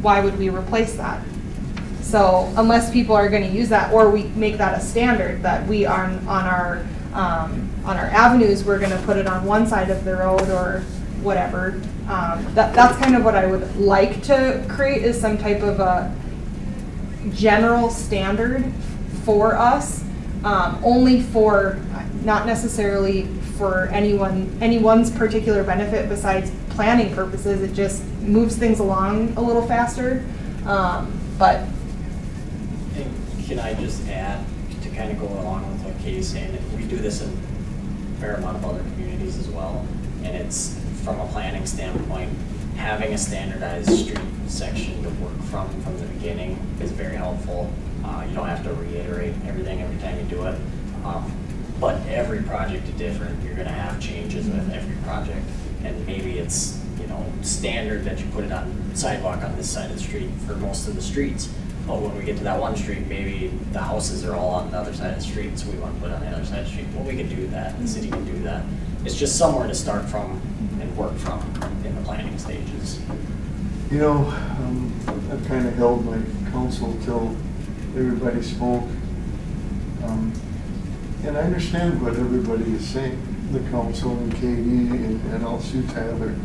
Why would we replace that? So unless people are going to use that, or we make that a standard that we are on our avenues, we're going to put it on one side of the road or whatever. That's kind of what I would like to create, is some type of a general standard for us, only for, not necessarily for anyone's particular benefit besides planning purposes. It just moves things along a little faster. But And can I just add, to kind of go along with what Katie's saying, that we do this in a fair amount of other communities as well, and it's, from a planning standpoint, having a standardized street section to work from the beginning is very helpful. You don't have to reiterate everything every time you do it. But every project is different. You're gonna have changes with every project. And maybe it's, standard that you put it on sidewalk on this side of the street for most of the streets. But when we get to that one street, maybe the houses are all on the other side of the street, so we want to put it on the other side of the street. Well, we can do that, the city can do that. It's just somewhere to start from and work from in the planning stages. I've kind of held my counsel till everybody spoke. And I understand what everybody is saying, the council and Katie and also Tyler.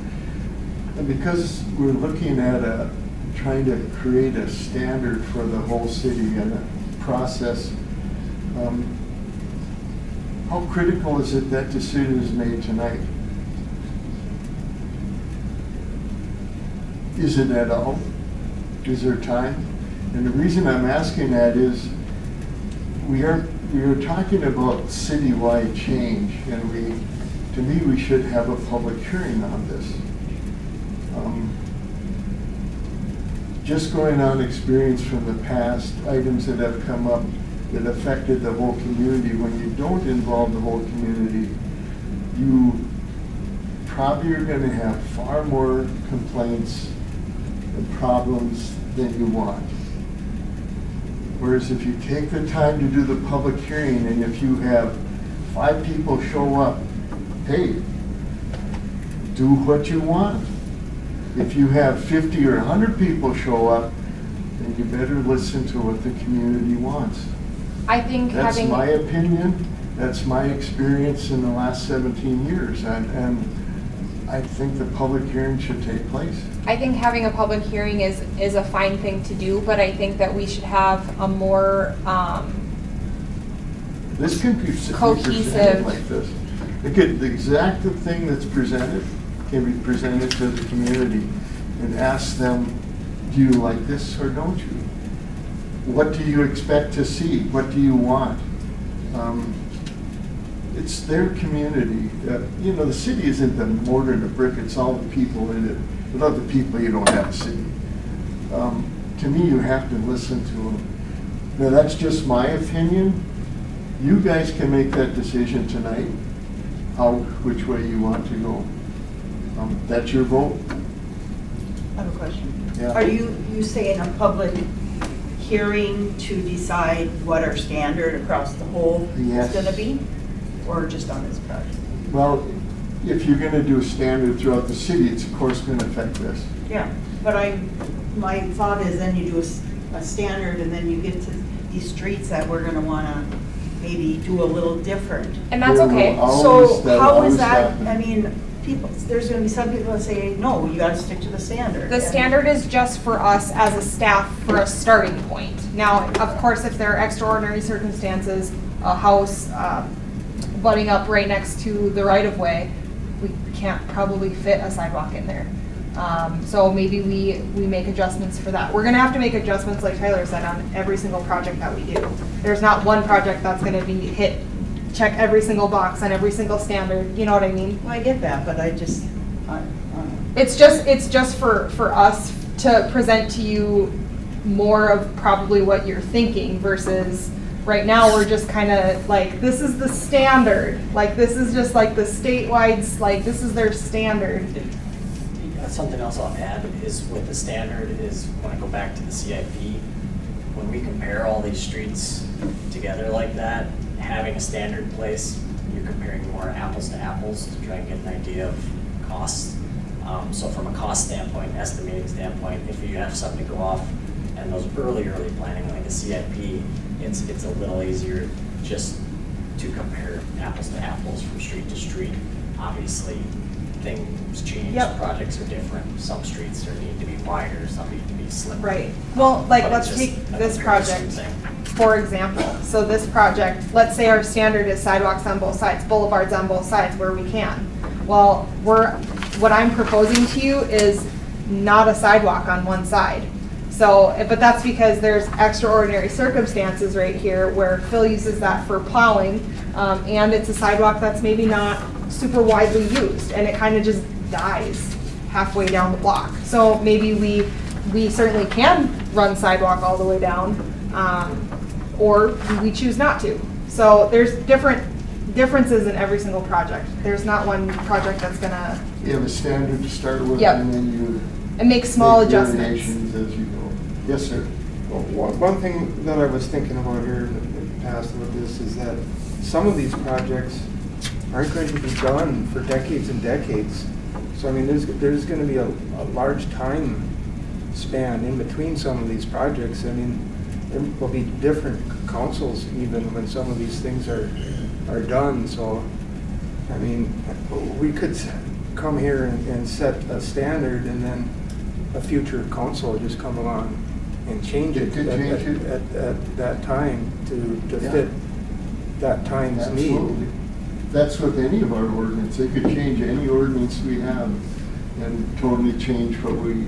And because we're looking at a trying to create a standard for the whole city and a process. How critical is it that decision is made tonight? Is it at all? Is there time? And the reason I'm asking that is we are talking about citywide change, and to me, we should have a public hearing on this. Just going on experience from the past, items that have come up that affected the whole community, when you don't involve the whole community, you probably are going to have far more complaints and problems than you want. Whereas if you take the time to do the public hearing, and if you have 5 people show up, hey, do what you want. If you have 50 or 100 people show up, then you better listen to what the community wants. I think That's having. my opinion. That's my experience in the last 17 years. And I think the public hearing should take place. I think having a public hearing is a fine thing to do, but I think that we should have a more, This can be presented Cohesive. like this. The exact thing that's presented can be presented to the community and ask them, do you like this or don't you? What do you expect to see? What do you want? It's their community. You know, the city isn't the mortar and the brick, it's all the people in it. Without the people, you don't have a city. To me, you have to listen to them. Now, that's just my opinion. You guys can make that decision tonight, which way you want to go. That's your vote. I have a question. Yeah. Are you saying a public hearing to decide what our standard across the whole Yes. is gonna be? Or just on this project? Well, if you're gonna do a standard throughout the city, it's of course gonna affect this. Yeah, but my thought is then you do a standard and then you get to these streets that we're gonna wanna maybe do a little different. and that's There will okay. always- So that'll how always is that, happen. I mean, there's gonna be some people that say, no, you gotta stick to the standard. The And- standard is just for us as a staff for a starting point. Now, of course, if there are extraordinary circumstances, a house butting up right next to the right-of-way, we can't probably fit a sidewalk in there. So maybe we make adjustments for that. We're gonna have to make adjustments, like Tyler said, on every single project that we do. There's not one project that's gonna be check every single box on every single standard, you know what I mean? Well, I get that, but I don't know. It's just for us to present to you more of probably what you're thinking versus right now we're just kind of like, this is the standard. Like, this is just like the statewide, like, this is their standard. Something else I'll add is with the standard is when I go back to the CIP, when we compare all these streets together like that, having a standard in place, you're comparing more apples to apples to try and get an idea of costs. So from a cost standpoint, estimating standpoint, if you have something to go off and those early planning like a CIP, it's a little easier just to compare apples to apples from street to street. Obviously, things change, Yep. projects are different. Some streets need to be wider, some need to be slimmer. Right. Well, like, But let's it's take just a this comparison project, thing. for example. So this project, let's say our standard is sidewalks on both sides, boulevards on both sides where we can. Well, what I'm proposing to you is not a sidewalk on one side. So, but that's because there's extraordinary circumstances right here where Phil uses that for plowing, and it's a sidewalk that's maybe not super widely used, and it kind of just dies halfway down the block. So maybe we certainly can run sidewalk all the way down, or we choose not to. So there's differences in every single project. There's not one project that's gonna, You have a standard to start with, Yep. and then you and make small make adjustments. variations as you go. Yes, sir. Well, one thing that I was thinking about here in the past with this is that some of these projects aren't going to be done for decades and decades. So I mean, there's going to be a large time span in between some of these projects. I mean, there will be different councils even when some of these things are done. So, I mean, we could come here and set a standard and then a future council would just come along and change it They could change it. at that time to Yeah. fit that time's need. Absolutely. That's with any of our ordinance. They could change any ordinance we have and totally change what we've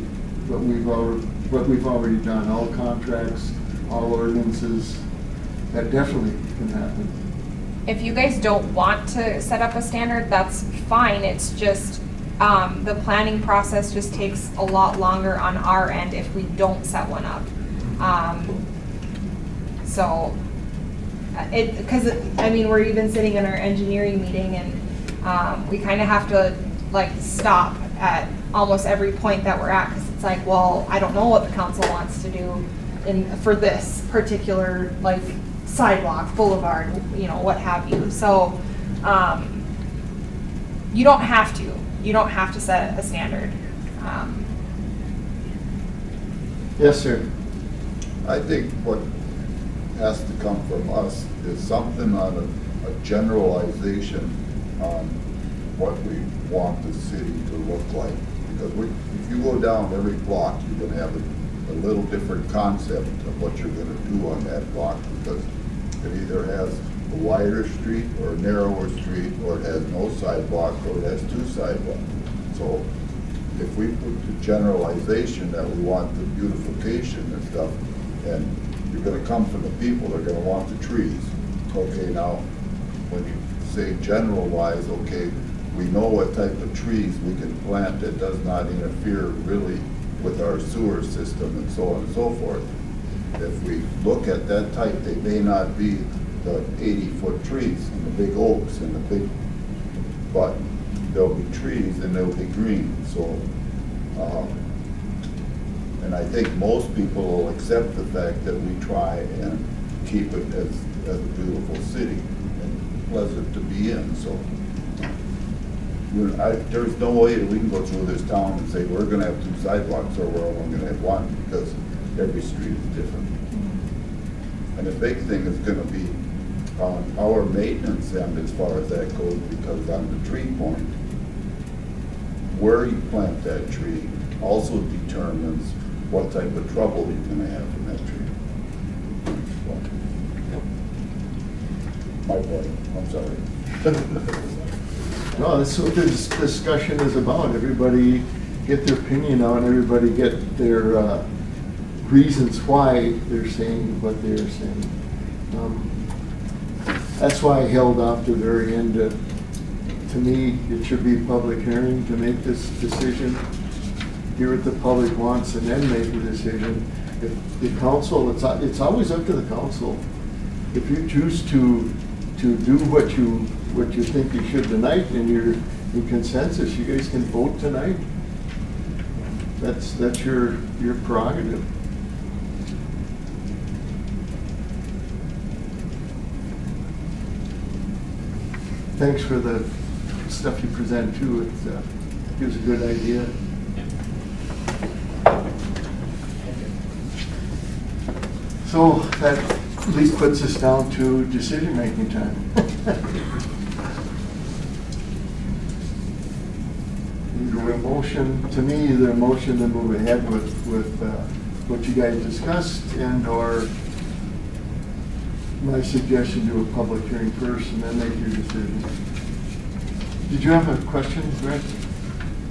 already done. All contracts, all ordinances, that definitely can happen. If you guys don't want to set up a standard, that's fine. It's just, the planning process just takes a lot longer on our end if we don't set one up. So, we're even sitting in our engineering meeting and, we kind of have to like stop at almost every point that we're at, because it's like, well, I don't know what the council wants to do for this particular, like, sidewalk, boulevard, what have you. So, you don't have to set a standard. Yes, sir. I think what has to come from us is something on a generalization on what we want the city to look like. Because if you go down every block, you're gonna have a little different concept of what you're gonna do on that block, because it either has a wider street or a narrower street, or it has no sidewalk, or it has two sidewalks. So if we put the generalization that we want the beautification and stuff, and you're gonna come from the people, they're gonna want the trees. Okay, now, when you say general-wise, okay, we know what type of trees we can plant that does not interfere really with our sewer system and so on and so forth. If we look at that type, they may not be the 80-foot trees and the big oaks and the big, but there'll be trees and they'll be green. So, and I think most people will accept the fact that we try and keep it as a beautiful city and pleasant to be in. So, there's no way that we can go through this town and say we're going to have two sidewalks or we're only going to have one, because every street is different. And the big thing is going to be on our maintenance end as far as that goes, because on the tree point, where you plant that tree also determines what type of trouble you're going to have from that tree. My point, I'm sorry. No, that's what this discussion is about. Everybody get their opinion out, everybody get their reasons why they're saying what they're saying. That's why I held off to the very end. To me, it should be a public hearing to make this decision, hear what the public wants, and then make a decision. If the council, it's always up to the council. If you choose to do what you think you should tonight, and you're in consensus, you guys can vote tonight. That's your prerogative. Thanks for the stuff you present too. It gives a good idea. So that at least puts us down to decision-making time. Either a motion, to me, either a motion to move ahead with what you guys discussed, and or my suggestion, do a public hearing first and then make your decision. Did you have a question, Greg?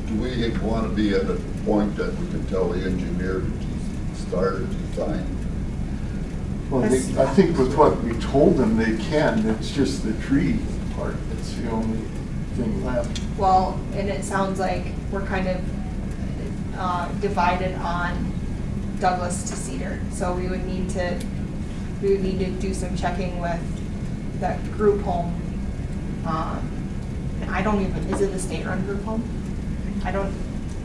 Do we want to be at a point that we can tell the engineer to start a design? Well, I think with what we told them, they can. It's just the tree part that's the only thing left. Well, and it sounds like we're kind of divided on Douglas to Cedar. So we would need to do some checking with that group home. I don't even, is it a state-run group home?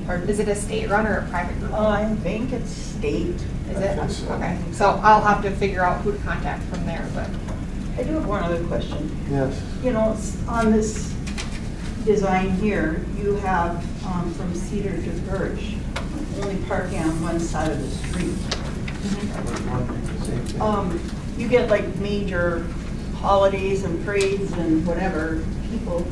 Or is it a state-run or a private group home? I think it's state. Is it? I think so. Okay, so I'll have to figure out who to contact from there, but. I do have one other question. Yes. You know, on this design here, you have from Cedar to Birch, only parking on one side of the street. You get like major holidays and parades and whatever, people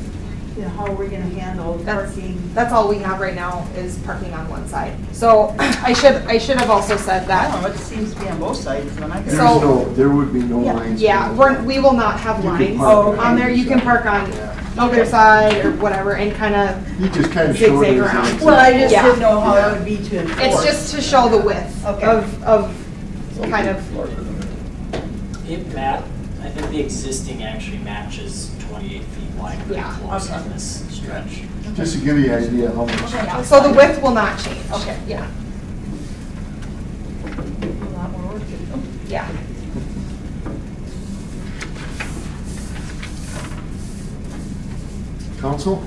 you know, how are we gonna handle parking? That's all we have right now is parking on one side. So I should have also said I don't that. know, it seems to be on both sides when I There's go. So- there would be no Yeah. lines. Yeah, we will not have You can lines park on there. You can park on either side or whatever and kind of, You just kind of showed Zigzag it as an around. example. Well, I just Yeah. didn't know how it would be to enforce. it's just to show the width Okay. of Some kind people of, park in the middle. I think the existing actually matches 28 feet wide, pretty Yeah, close okay. on this stretch. Just to give you an idea how much. Okay. so the width will not change. Okay. Yeah, A lot more work to do. yeah. Council?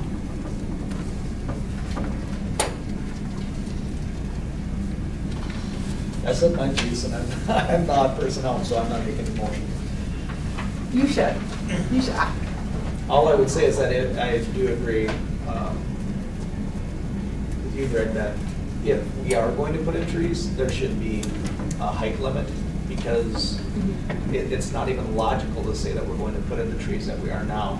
I said my piece, and I'm not personnel, so I'm not making a motion. You should. You should. All I would say is that I do agree with you, Greg, that if we are going to put in trees, there should be a height limit, because it's not even logical to say that we're going to put in the trees that we are now.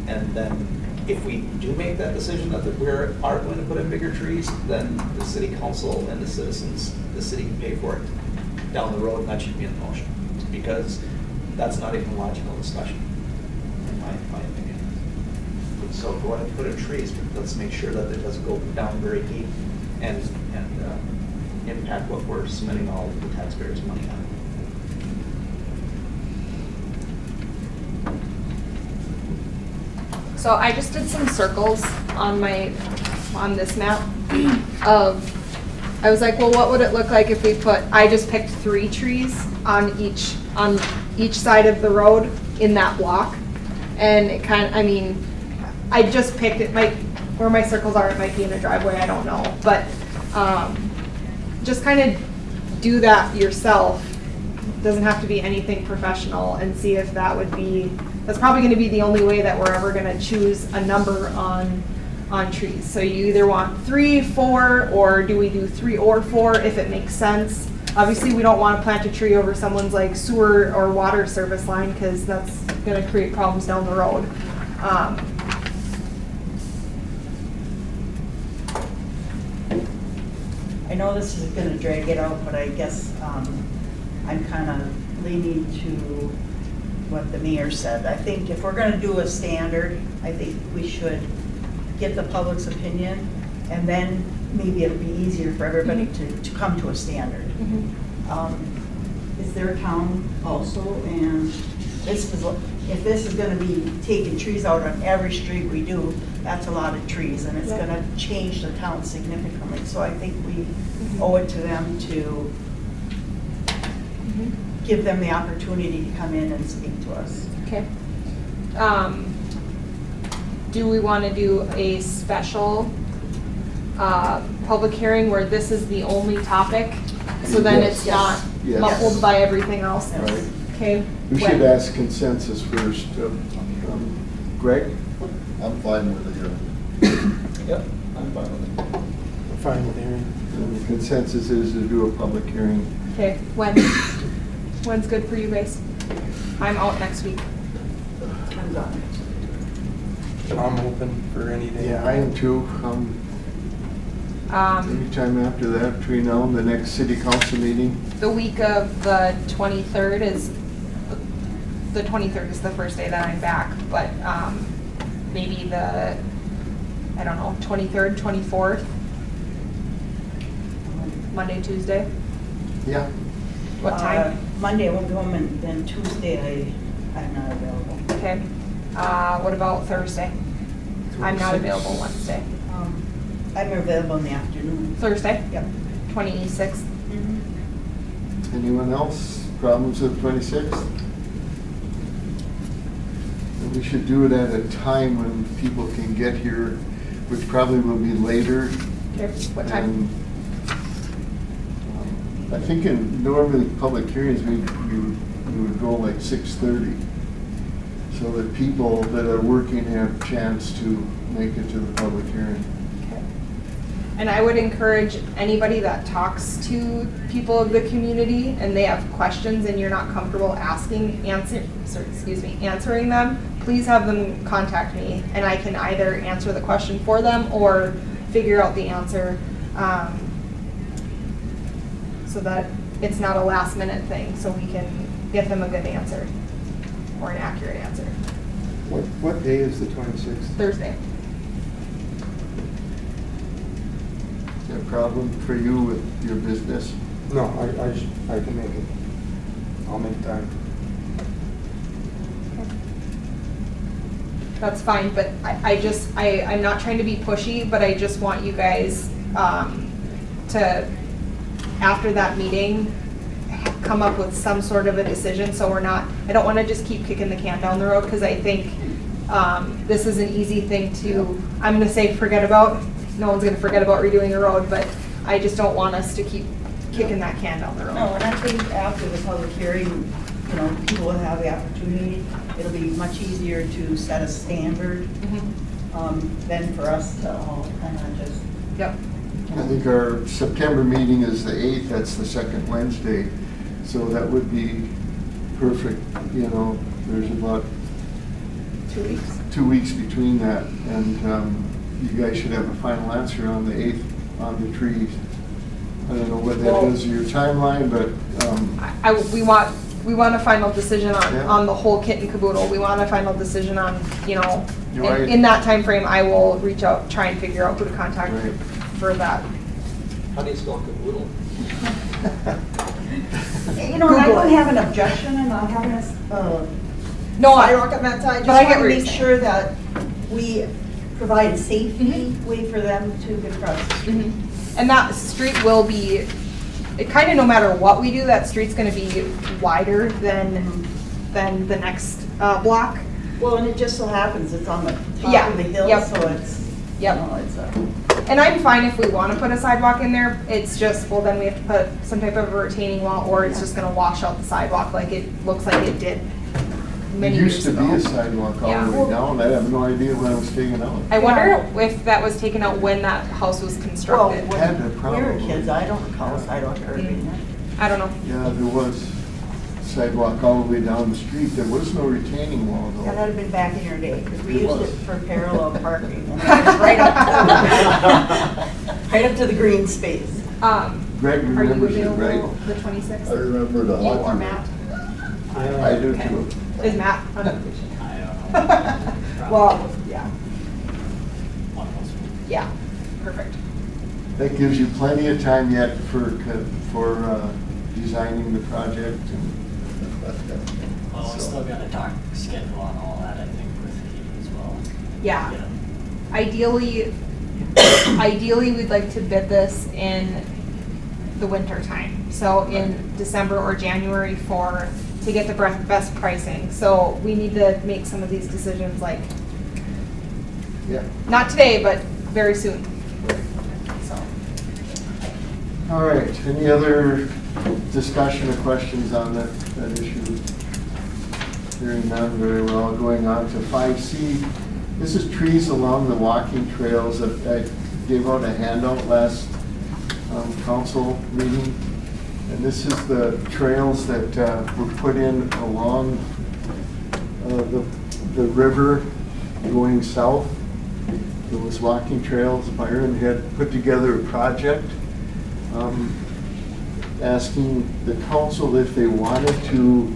And then if we do make that decision that we are going to put in bigger trees, then the city council and the citizens, the city can pay for it down the road, and that should be in the motion. Because that's not even a logical discussion, in my opinion. So if we're going to put in trees, let's make sure that it doesn't go down very deep and impact what we're spending all of the taxpayers' money on. So I just did some circles on this map I was like, well, what would it look like if we I just picked 3 trees on each side of the road in that block. And it I just picked it, where my circles are, it might be in a driveway, I don't know. But just kind of do that yourself. Doesn't have to be anything professional, and see if that would be, that's probably gonna be the only way that we're ever gonna choose a number on trees. So you either want 3, 4, or do we do 3 or 4 if it makes sense? Obviously, we don't wanna plant a tree over someone's like sewer or water service line, because that's gonna create problems down the road. I know this is gonna drag it out, but I guess I'm kind of leaning to what the mayor said. I think if we're gonna do a standard, I think we should get the public's opinion, and then maybe it'll be easier for everybody to come to a standard. Is there a town also, and if this is gonna be taking trees out on every street we do, that's a lot of trees, and it's Yeah. gonna change the town significantly. So I think we owe it to them to give them the opportunity to come in and speak to us. Okay. Do we want to do a special public hearing where this is the only topic? So then it's Yes. not Yes. muffled by everything else? Right. Okay. We when? should ask consensus first. Greg? I'm fine with it, Yep, I'm fine with it. Fine with hearing. And the consensus is to do a public hearing. Okay, when's good for you guys? I'm out next week. I'm done. I'm open for any day. Yeah, I am too. Anytime after that, between now and the next city council meeting. The week of the 23rd is the first day that I'm back, but maybe the, I don't know, 23rd, 24th, Monday, Tuesday? Yeah. What time? Monday I won't be home, and then Tuesday I'm not available. Okay. What about Thursday? I'm not available Wednesday. I'm available in the afternoon. Thursday? Yep. 26th? Anyone else? Problems with 26th? We should do it at a time when people can get here, which probably will be later. Okay, what time? And, I think in normally public hearings, we would go like 6:30, so that people that are working have a chance to make it to the public hearing. Okay. And I would encourage anybody that talks to people of the community and they have questions and you're not comfortable answering them, please have them contact me, and I can either answer the question for them or figure out the answer, so that it's not a last minute thing, so we can get them a good answer or an accurate answer. What day is the 26th? Thursday. Is that a problem for you with your business? No, I can make it. I'll make time. That's fine, but I'm not trying to be pushy, but I just want you guys, to, after that meeting, come up with some sort of a decision, so we're not, I don't wanna just keep kicking the can down the road, cause I think, this is an easy thing to, I'm gonna say forget about. No one's gonna forget about redoing a road, but I just don't want us to keep kicking that can down the road. No, and I think after the public hearing, you know, people will have the opportunity. It'll be much easier to set a standard than for us to all kind of just. Yep. I think our September meeting is the 8th, that's the second Wednesday, so that would be perfect, you know, there's about 2 weeks. 2 weeks between that, and you guys should have a final answer on the 8th on the trees. I don't know what that is, your timeline, but, We want a final decision Yeah. on the whole kit and caboodle. We want a final decision on, you know, You're right. in that time frame, I will reach out, try and figure out who to contact Right. for that. How do you spell caboodle? You know, and I Google don't it. have an objection and not having a No, sidewalk on that side. but I Just get want what to you're make saying. sure that we provide a safety Mhm. way for them to get across the street. Mhm. And that street will be, it kind of no matter what we do, that street's gonna be wider than the next block. Well, and it just so happens it's on the Yeah, top of the hill, yep. so it's, you Yep. know, it's a. And I'm fine if we want to put a sidewalk in there, it's just, well, then we have to put some type of a retaining wall, or it's just gonna wash out the sidewalk like it looks like it did it many used years to ago. be a sidewalk all Yeah. the way down, I have no idea when it was taken out. I wonder if that was taken out when that house was Well, constructed. Had to when we were probably. kids, I don't recall a sidewalk ever being there. I don't know. Yeah, there was sidewalk all the way down the street, there was no retaining wall Yeah, though. that'd have been back in your day, because we It used was. it for parallel parking. And it was right up right up to the green space. Are Greg you remembers it, right? available the I 26th? remember the You or hockey. Matt? I do Okay. too. Is Matt on vacation? I don't know. Well, yeah, One of those. yeah, perfect. That gives you plenty of time yet for designing the project. Well, we still gotta talk schedule on all that, I think, with Katie as well. Yeah. Yeah. Ideally, we'd like to bid this in the winter time. So in December or January to get the best pricing. So we need to make some of these decisions like, Yeah. not today, but very soon. So, All right, any other discussion or questions on that issue? Hearing none, very well. Going on to 5C. This is trees along the walking trails. I gave out a handout last council meeting. And this is the trails that were put in along the river going south. Those walking trails, Byron had put together a project asking the council if they wanted to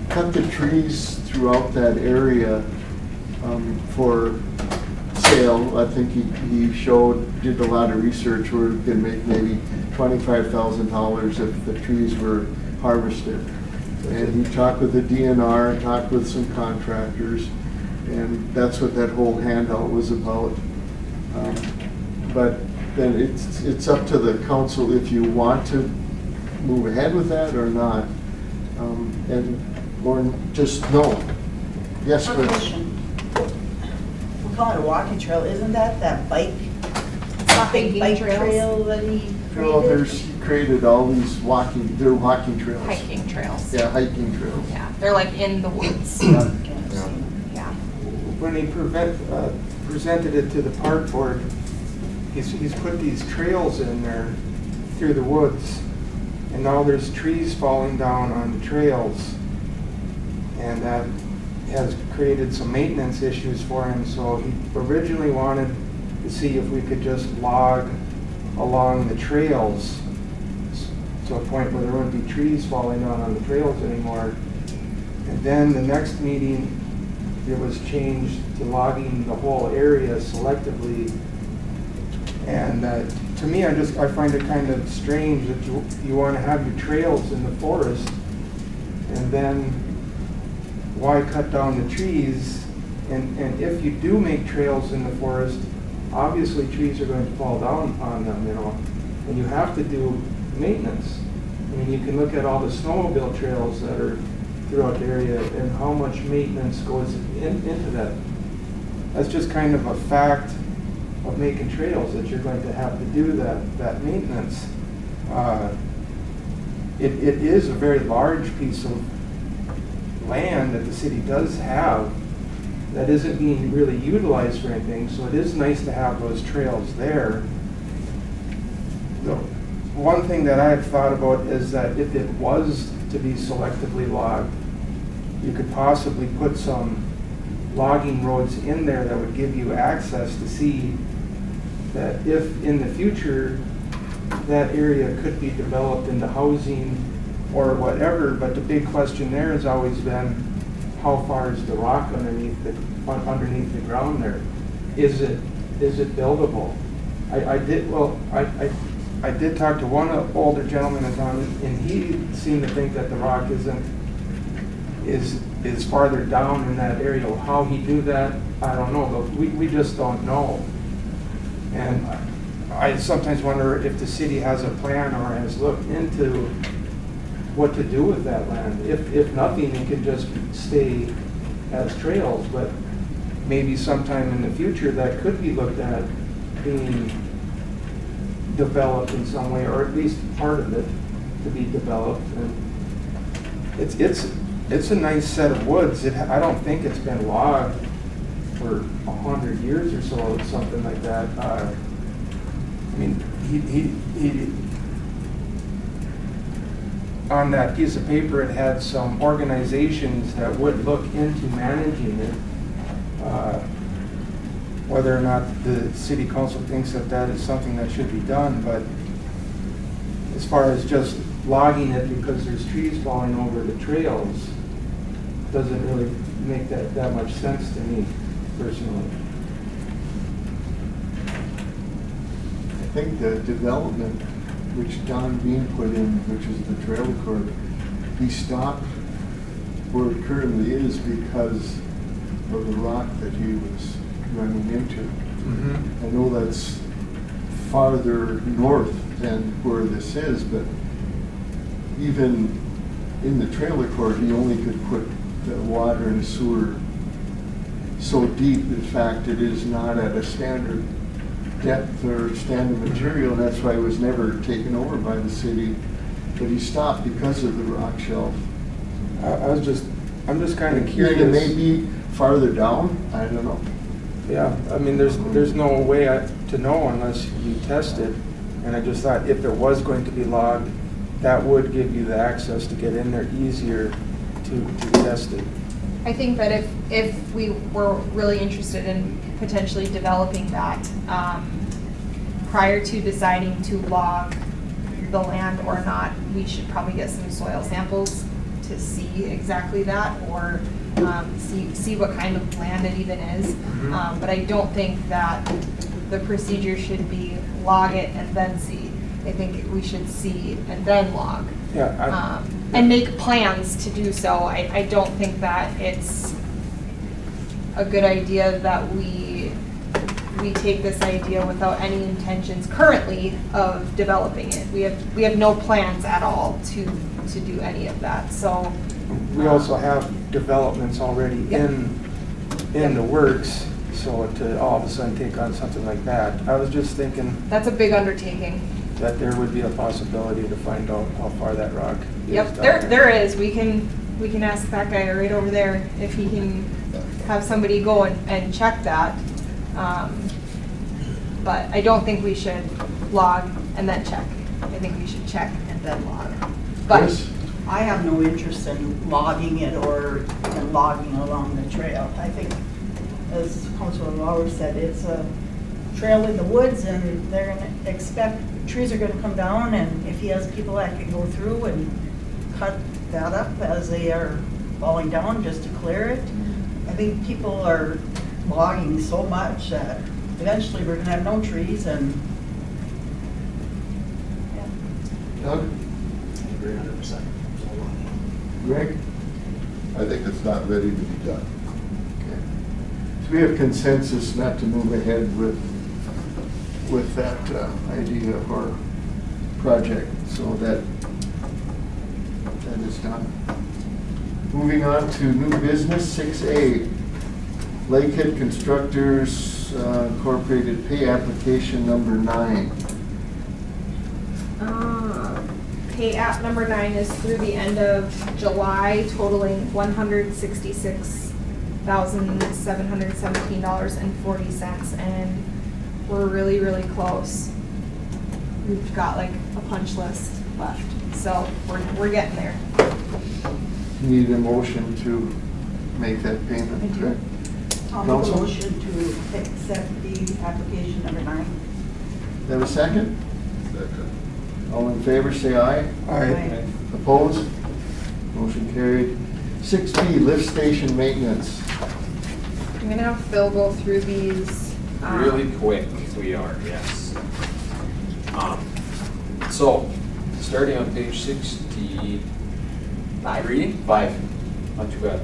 cut the trees throughout that area for sale. I think he did a lot of research where it could make maybe $25,000 if the trees were harvested. And he talked with the DNR, talked with some contractors, and that's what that whole handout was about. But then it's up to the council if you want to move ahead with that or not. Or just no. Yes, Quick Chris? question. We'll call it a walking trail, isn't that bike? Hiking Bike trails. trail that he No, created? he created all these they're walking trails. hiking trails. Yeah, hiking trails. Yeah, they're like in the woods. Yeah. Yeah. When he presented it to the park board, he's put these trails in there through the woods, and now there's trees falling down on the trails. And has created some maintenance issues for him, so he originally wanted to see if we could just log along the trails to a point where there wouldn't be trees falling down on the trails anymore. And then the next meeting, it was changed to logging the whole area selectively. And to me, I find it kind of strange that you want to have your trails in the forest, and then why cut down the trees? And if you do make trails in the forest, obviously trees are going to fall down on them, you know, and you have to do maintenance. I mean, you can look at all the snowmobile trails that are throughout the area and how much maintenance goes into that. That's just kind of a fact of making trails, that you're going to have to do that maintenance. It is a very large piece of land that the city does have that isn't being really utilized for anything, so it is nice to have those trails there. The one thing that I've thought about is that if it was to be selectively logged, you could possibly put some logging roads in there that would give you access to see that if in the future that area could be developed into housing or whatever, but the big question there has always been, how far is the rock underneath the ground there? Is it buildable? I did talk to one older gentleman in town, and he seemed to think that the rock is farther down in that area. How he do that, I don't know, but we just don't know. And I sometimes wonder if the city has a plan or has looked into what to do with that land. If nothing, it could just stay as trails, but maybe sometime in the future that could be looked at being developed in some way, or at least part of it to be developed. And it's a nice set of woods. I don't think it's been logged for 100 years or so, or something like that. I mean, he on that piece of paper, it had some organizations that would look into managing it. Whether or not the city council thinks that is something that should be done, but as far as just logging it because there's trees falling over the trails, doesn't really make that much sense to me personally. I think the development which Don Bean put in, which is the trailer court, he stopped where it currently is because of the rock that he was running into. Mm-hmm. I know that's farther north than where this is, but even in the trailer court, he only could put the water and sewer so deep. In fact, it is not at a standard depth or standard material, and that's why it was never taken over by the city. But he stopped because of the rock shelf. I'm just kind of It curious. may be farther down, I don't know. Yeah, I mean, there's no way to know unless you test it. And I just thought if it was going to be logged, that would give you the access to get in there easier to test it. I think that if we were really interested in potentially developing that, prior to deciding to log the land or not, we should probably get some soil samples to see exactly that, or see what kind of land it even is. Mhm. But I don't think that the procedure should be log it and then see. I think we should see and then log. Yeah, And make plans to do so. I don't think that it's a good idea that we take this idea without any intentions currently of developing it. We have no plans at all to do any of that, so. we also have developments already Yep. in the works, so to all of a sudden take on something like that, I was just thinking That's a big undertaking. that there would be a possibility to find out how far that rock is Yep, down there is. We can ask that guy right over there if he can have somebody go and check that. But I don't think we should log and then check. I think we should check and then log. But Chris, I have no interest in logging it or even logging along the trail. I think, as Councilor Lauer said, it's a trail in the woods and they're gonna expect, trees are gonna come down, and if he has people that can go through and cut that up as they are falling down just to clear it. I think people are logging so much that eventually we're gonna have no trees and, yeah. Doug? I agree 100%. Greg? I think it's not ready to be done. Okay. So we have consensus not to move ahead with that idea of our project, so that is done. Moving on to new business, 6A, Lakehead Constructors Incorporated pay application number 9. Pay app number 9 is through the end of July, totaling $166,717.40, and we're really, really close. We've got like a punch list left, so we're getting there. Need a motion to make that payment. I do. correct? I'll make a Counsel? motion to accept the application number 9. Have a second? Second. All in favor, say aye. Aye. Opposed? Motion carried. 6B, lift station maintenance. I'm gonna have Phil go through these. Really quick, we are, yes. So, starting on page 60. Reading? 5, not too bad.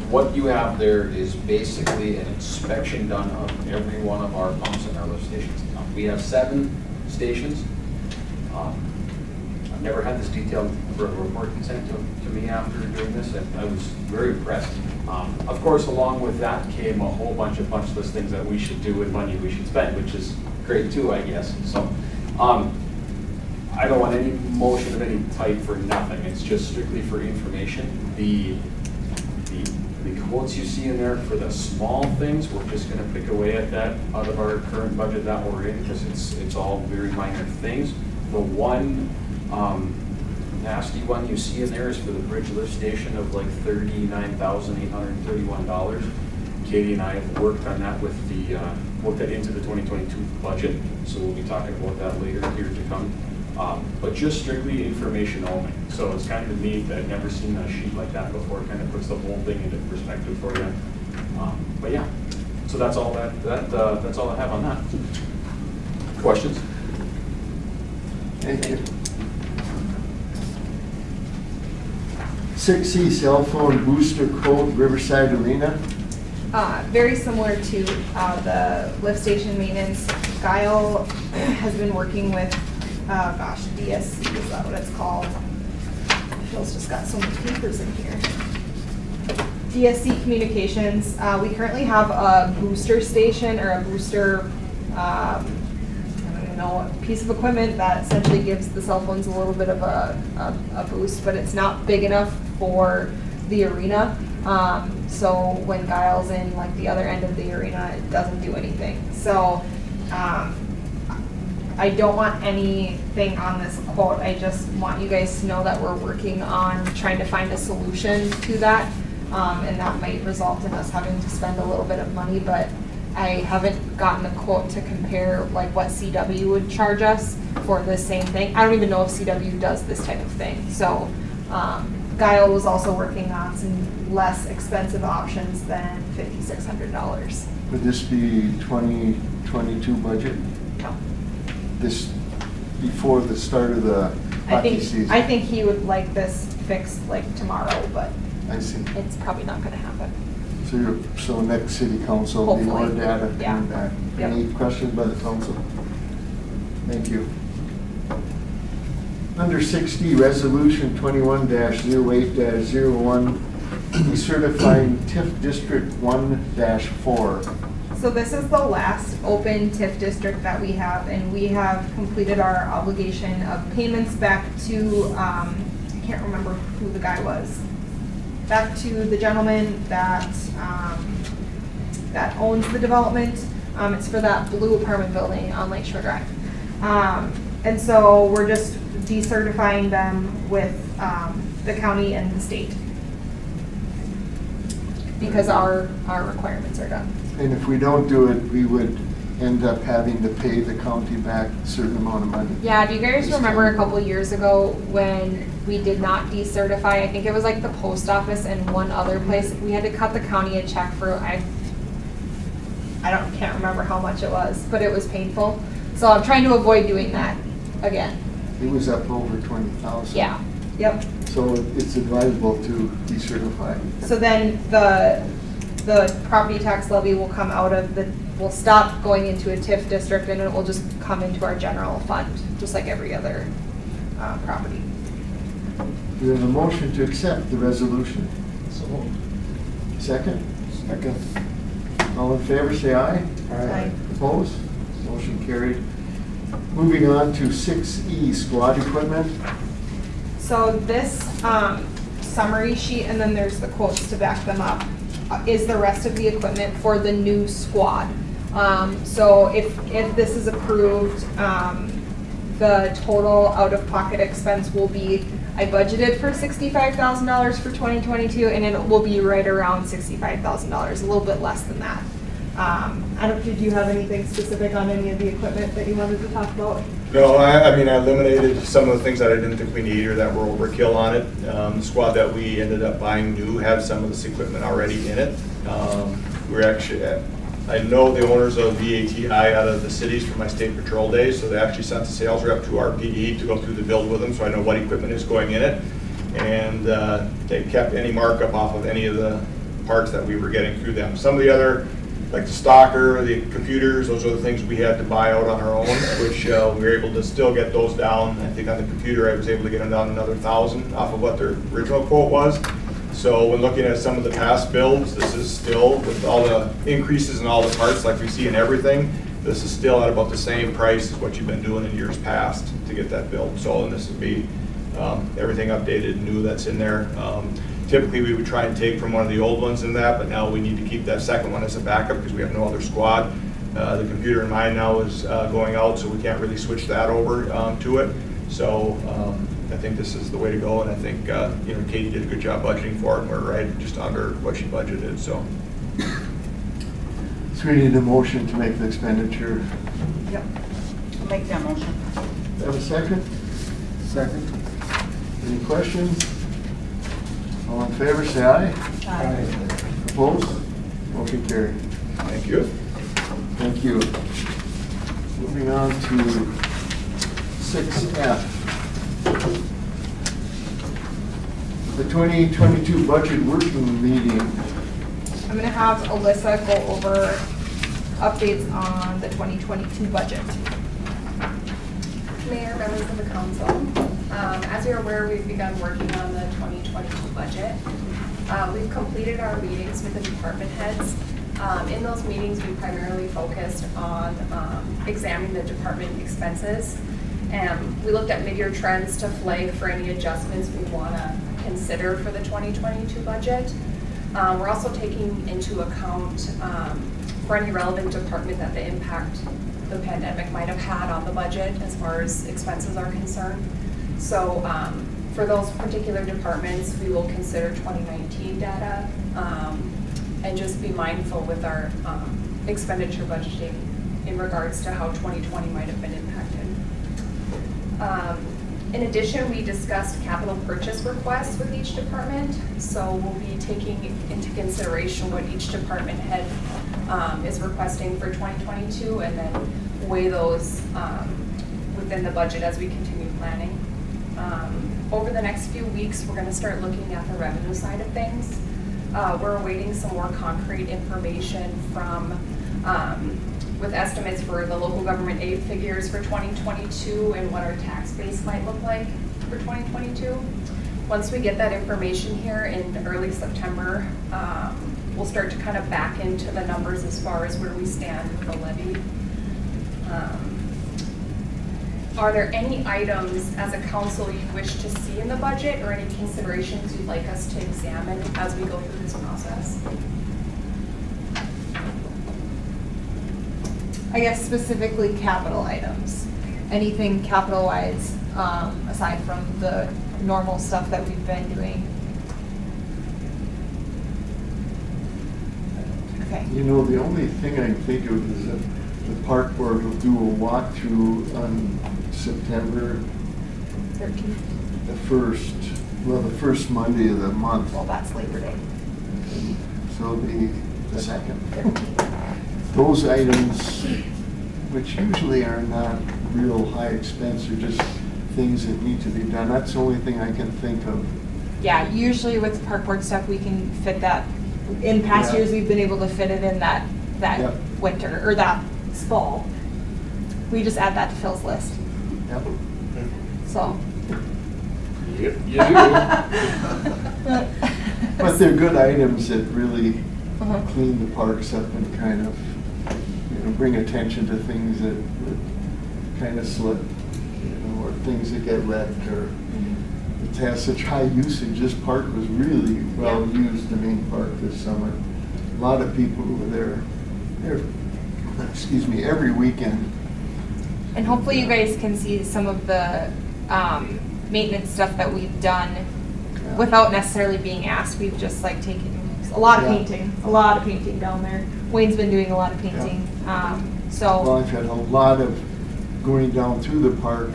What you have there is basically an inspection done of every one of our pumps and our lift stations. We have 7 stations. I've never had this detailed report sent to me after doing this, and I was very impressed. Of course, along with that came a whole bunch of punch list things that we should do and money we should spend, which is great too, I guess. So, I don't want any motion of any type for nothing. It's just strictly for information. The quotes you see in there for the small things, we're just gonna pick away at that out of our current budget that we're in, because it's all very minor things. The one nasty one you see in there is for the bridge lift station of like $39,831. Katie and I have worked on that with worked that into the 2022 budget, so we'll be talking about that later here to come. But just strictly information only. So it's kind of neat. I've never seen a sheet like that before. It kind of puts the whole thing into perspective for you. But yeah, so that's all that's all I have on that. Questions? Thank you. 6C, cell phone booster code, Riverside Arena. Very similar to the lift station maintenance. Guile has been working with, DSC, is that what it's called? Phil's just got so many papers in here. DSC Communications. We currently have a booster station or a booster, I don't even know, a piece of equipment that essentially gives the cell phones a little bit of a boost, but it's not big enough for the arena. So when Guile's in like the other end of the arena, it doesn't do anything. So I don't want anything on this quote. I just want you guys to know that we're working on trying to find a solution to that. And that might result in us having to spend a little bit of money, but I haven't gotten a quote to compare like what CW would charge us for the same thing. I don't even know if CW does this type of thing. So Guile was also working on some less expensive options than $5,600. Would this be 2022 budget? No. This, before the start of the hockey season? I think he would like this fixed like tomorrow, but I see. it's probably not gonna happen. So next city council will be more Hopefully. data Yeah. coming back. Yep. Any questions by the council? Thank you. Under 6D, Resolution 21-08-01, decertifying TIF District 1-4. So this is the last open TIF district that we have, and we have completed our obligation of payments back to, I can't remember who the guy was, back to the gentleman that, that owns the development. It's for that blue apartment building on Lakeshore Drive. And so we're just decertifying them with the county and the state. Because our requirements are done. And if we don't do it, we would end up having to pay the county back a certain amount of money. Yeah, do you guys This remember time. a couple years ago when we did not decertify? I think it was like the post office and one other place. We had to cut the county a check for, can't remember how much it was, but it was painful. So I'm trying to avoid doing that again. It was up over 20,000. Yeah, yep. So it's advisable to decertify. So then the property tax levy will come out of will stop going into a TIF district and it will just come into our general fund, just like every other property. We have a motion to accept the resolution. So moved. Second? Second. All in favor, say aye. Aye. Opposed? Motion carried. Moving on to 6E, squad equipment. So this summary sheet, and then there's the quotes to back them up, is the rest of the equipment for the new squad. So if this is approved, the total out-of-pocket expense will be, I budgeted for $65,000 for 2022, and it will be right around $65,000, a little bit less than that. Did you have anything specific on any of the equipment that you wanted to talk about? No, I mean, I eliminated some of the things that I didn't think we needed or that were overkill on it. The squad that we ended up buying new had some of this equipment already in it. We're actually, I know the owners of VATI out of the cities from my state patrol days, so they actually sent the sales rep to our PD to go through the build with them, so I know what equipment is going in it. And they kept any markup off of any of the parts that we were getting through them. Some of the other, like the stalker, the computers, those are the things we had to buy out on our own, which we were able to still get those down. I think on the computer, I was able to get them down another 1,000 off of what their original quote was. So when looking at some of the past builds, this is still, with all the increases in all the parts like we see in everything, this is still at about the same price as what you've been doing in years past to get that built. So, and this would be everything updated and new that's in there. Typically, we would try and take from one of the old ones in that, but now we need to keep that second one as a backup because we have no other squad. The computer in mine now is going out, so we can't really switch that over to it. So I think this is the way to go, and I think Katie did a good job budgeting for it, and we're right just under what she budgeted. So we need a motion to make the expenditure. Yep. I'll make that motion. Have a second? Second. Any questions? All in favor, say aye. Aye. Opposed? Motion carried. thank you. Thank you. Moving on to 6F. The 2022 budget working meeting. I'm gonna have Alyssa go over updates on the 2022 budget. Mayor, members of the council, as you're aware, we've begun working on the 2022 budget. We've completed our meetings with the department heads. In those meetings, we primarily focused on examining the department expenses. And we looked at mid-year trends to flag for any adjustments we want to consider for the 2022 budget. We're also taking into account for any relevant department that the impact the pandemic might have had on the budget as far as expenses are concerned. So for those particular departments, we will consider 2019 data and just be mindful with our expenditure budgeting in regards to how 2020 might have been impacted. In addition, we discussed capital purchase requests with each department. So we'll be taking into consideration what each department head is requesting for 2022 and then weigh those within the budget as we continue planning. Over the next few weeks, we're going to start looking at the revenue side of things. We're awaiting some more concrete information from with estimates for the local government aid figures for 2022 and what our tax base might look like for 2022. Once we get that information here in early September, we'll start to kind of back into the numbers as far as where we stand with the levy. Are there any items as a council you wish to see in the budget or any considerations you'd like us to examine as we go through this process? I guess specifically capital items. Anything capital-wise aside from the normal stuff that we've been doing. Okay. You know, the only thing I can think of is that the park board will do a walkthrough on September 13th. the first Monday of the month. Well, that's Labor Day. So the second. 13th. Those items, which usually are not real high expense, are just things that need to be done. That's the only thing I can think of. Yeah, usually with the park board stuff, we can fit that. In past Yeah. years, we've been able to fit it in that Yep. winter, or that fall. We just add that to Phil's list, Yep. so. Yep, you But they're good items that really Uh-huh. clean the parks up and kind of, bring attention to things that kind of slip, or things that get wrecked, or it has such high usage. This park was really well used, the main park this summer. A lot of people were there, every weekend. And hopefully you guys can see some of the maintenance stuff that we've done without necessarily being asked. We've just like taken a lot of painting down there. Wayne's been doing a lot of painting. Well, So, I've had a lot of, going down through the park,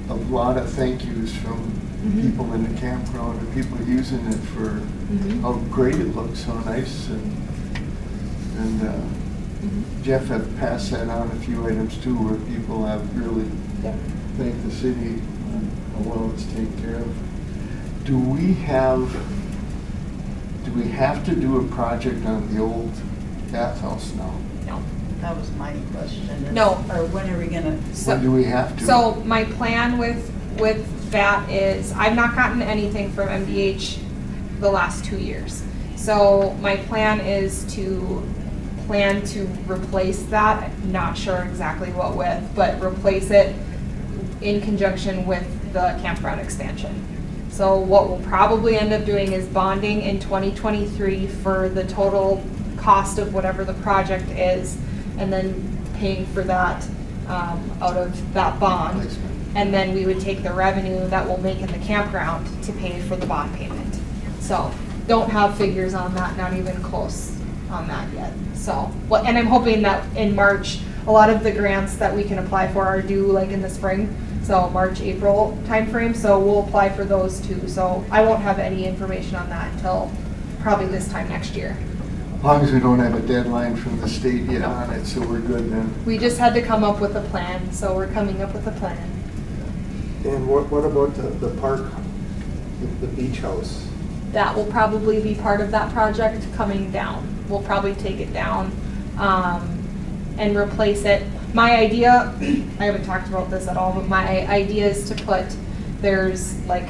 a lot of thank yous from Mhm. people in the campground and people using it for Mhm. how great it looks, so nice. And Jeff had passed that on a few items too, where people have really Yep. thanked the city on how well it's taken care of. Do we have to do a project on the old bathhouse now? no. That was my question. is- No. Or when are we gonna? So- When do we have to? So my plan with that is, I've not gotten anything from MDH the last 2 years. So my plan is to replace that, not sure exactly what with, but replace it in conjunction with the campground expansion. So what we'll probably end up doing is bonding in 2023 for the total cost of whatever the project is, and then paying for that out of that bond. And then we would take the revenue that we'll make in the campground to pay for the bond payment. So, don't have figures on that, not even close on that yet. So, and I'm hoping that in March, a lot of the grants that we can apply for are due like in the spring. So March, April timeframe, so we'll apply for those too. So I won't have any information on that until probably this time next year. As long as we don't have a deadline from the state yet on it, so we're good then. We just had to come up with a plan, so we're coming up with a plan. And what about the park, the beach house? That will probably be part of that project coming down. We'll probably take it down and replace it. My idea, I haven't talked about this at all, but my idea is to put, there's like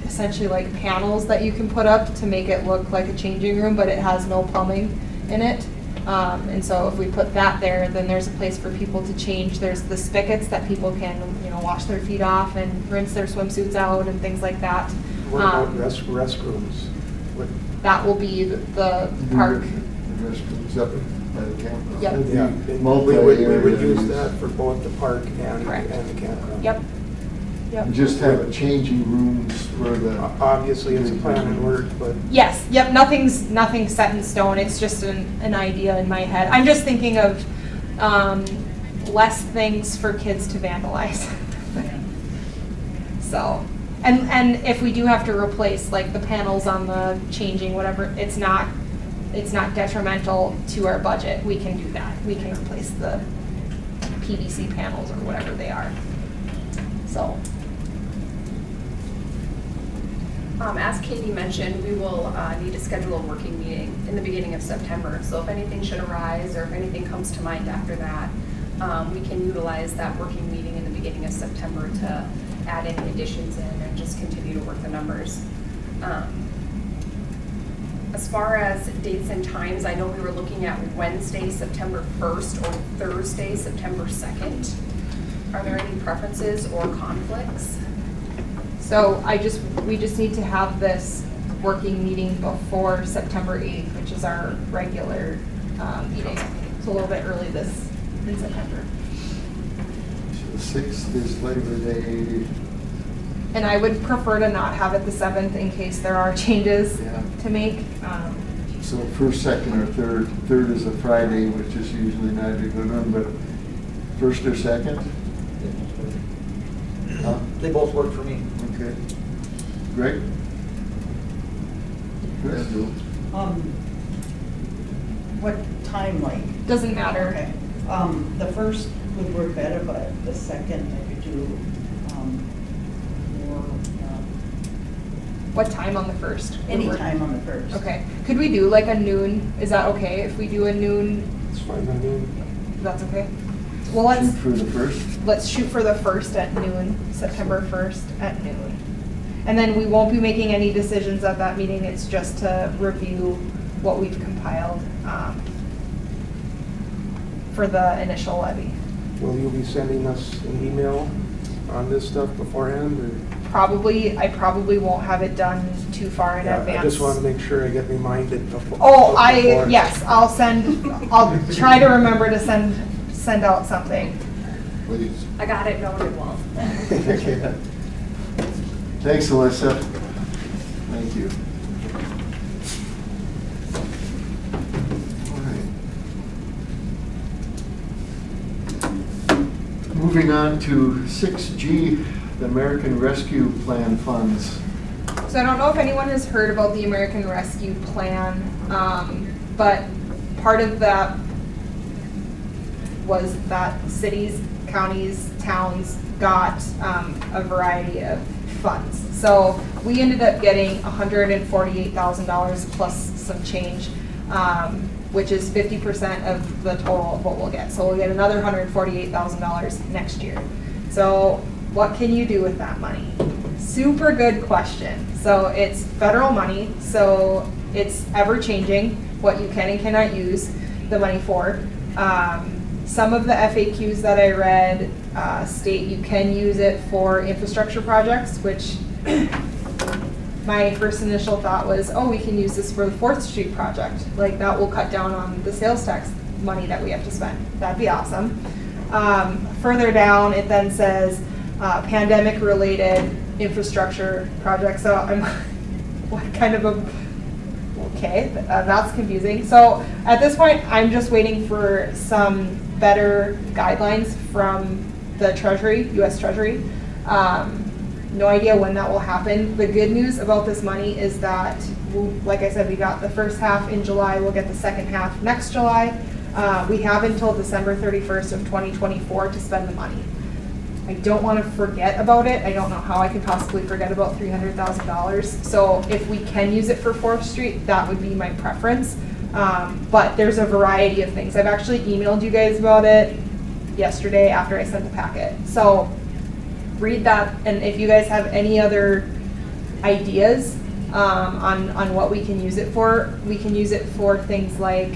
essentially like panels that you can put up to make it look like a changing room, but it has no plumbing in it. And so if we put that there, then there's a place for people to change. There's the spigots that people can, wash their feet off and rinse their swimsuits out and things like that. What about restrooms? That will be the park. The restrooms up by the campground. Yep. It'd be Yeah, we multi-area would use use. that for both the park and Correct. the campground. Yep. Yep. And just have a changing rooms for the. Obviously, it's a plan in work, but Yes, yep, nothing's set in stone, it's just an idea in my head. I'm just thinking of less things for kids to vandalize. So, and if we do have to replace like the panels on the changing, whatever, it's not detrimental to our budget, we can do that. We can replace the PVC panels or whatever they are, so. As Katie mentioned, we will need to schedule a working meeting in the beginning of September. So if anything should arise or if anything comes to mind after that, we can utilize that working meeting in the beginning of September to add any additions in and just continue to work the numbers. As far as dates and times, I know we were looking at Wednesday, September 1st or Thursday, September 2nd. Are there any preferences or conflicts? So we just need to have this working meeting before September 8th, which is our regular meeting. It's a little bit early in September. 6th is Labor Day. And I would prefer to not have it the 7th in case there are changes Yeah. to make. So first, second, or third. Third is a Friday, which is usually not a good one, but first or second? Huh? They both work for me. Okay. Greg? Chris? What time, like? Doesn't matter. Okay. The first would work better, but the second I could do, more, What time on the 1st? would work? anytime on the first. Okay. Could we do like a noon? Is that okay if we do a noon? It's fine, I mean, That's okay. Well, Shoot for the first? let's shoot for the 1st at noon, September 1st at noon. And then we won't be making any decisions at that meeting. It's just to review what we've compiled for the initial levy. will you be sending us an email on this stuff beforehand, or? I probably won't have it done too far in Yeah, advance. I just want to make sure I get reminded before. Oh, before. yes, I'll try to remember to send out something. Please. I got it noted, Walt. Thanks, Alyssa. Thank you. All right. Moving on to 6G, the American Rescue Plan funds. So I don't know if anyone has heard about the American Rescue Plan, but part of that was that cities, counties, towns got a variety of funds. So we ended up getting $148,000 plus some change, which is 50% of the total of what we'll get. So we'll get another $148,000 next year. So what can you do with that money? Super good question. So it's federal money, so it's ever changing what you can and cannot use the money for. Some of the FAQs that I read state you can use it for infrastructure projects, which my first initial thought was, oh, we can use this for the 4th Street project. Like, that will cut down on the sales tax money that we have to spend. That'd be awesome. Further down, it then says pandemic-related infrastructure projects. So I'm, what kind of a, okay, that's confusing. So at this point, I'm just waiting for some better guidelines from the Treasury, U.S. Treasury. No idea when that will happen. The good news about this money is that, like I said, we got the first half in July, we'll get the second half next July. We have until December 31st of 2024 to spend the money. I don't want to forget about it. I don't know how I could possibly forget about $300,000. So if we can use it for 4th Street, that would be my preference. But there's a variety of things. I've actually emailed you guys about it yesterday after I sent the packet. So read that, and if you guys have any other ideas on what we can use it for, we can use it for things like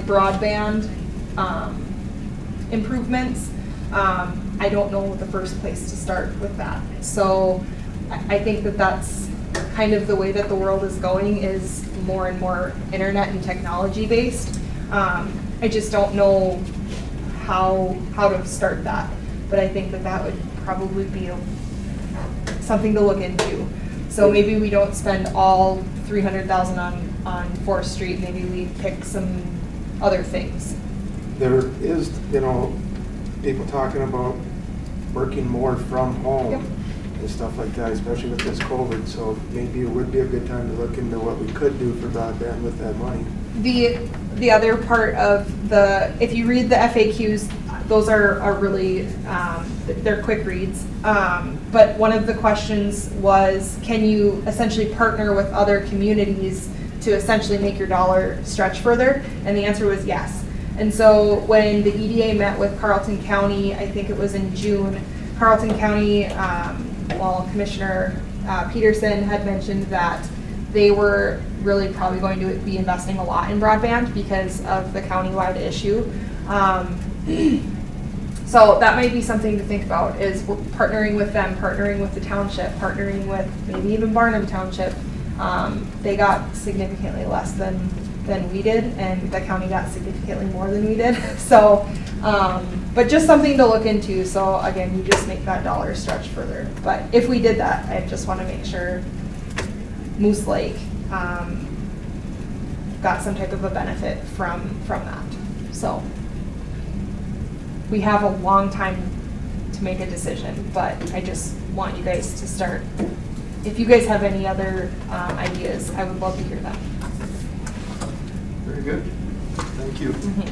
broadband improvements. I don't know the first place to start with that. So I think that that's kind of the way that the world is going, is more and more internet and technology based. I just don't know how to start that, but I think that that would probably be something to look into. So maybe we don't spend all $300,000 on 4th Street. Maybe we pick some other things. There is, people talking about working more from home. Yep. And stuff like that, especially with this COVID, so maybe it would be a good time to look into what we could do for broadband with that money. The other part of if you read the FAQs, those are really, they're quick reads. But one of the questions was, can you essentially partner with other communities to essentially make your dollar stretch further? And the answer was yes. And so when the EDA met with Carleton County, I think it was in June, Carleton County, Commissioner Peterson had mentioned that they were really probably going to be investing a lot in broadband because of the countywide issue. So that might be something to think about, is we're partnering with them, partnering with the township, partnering with maybe even Barnum Township. They got significantly less than than we did, and the county got significantly more than we did. So, but just something to look into. So again, you just make that dollar stretch further. But if we did that, I just want to make sure Moose Lake got some type of a benefit from that. So we have a long time to make a decision, but I just want you guys to start. If you guys have any other ideas, I would love to hear them. Very good. Thank you. Mhm.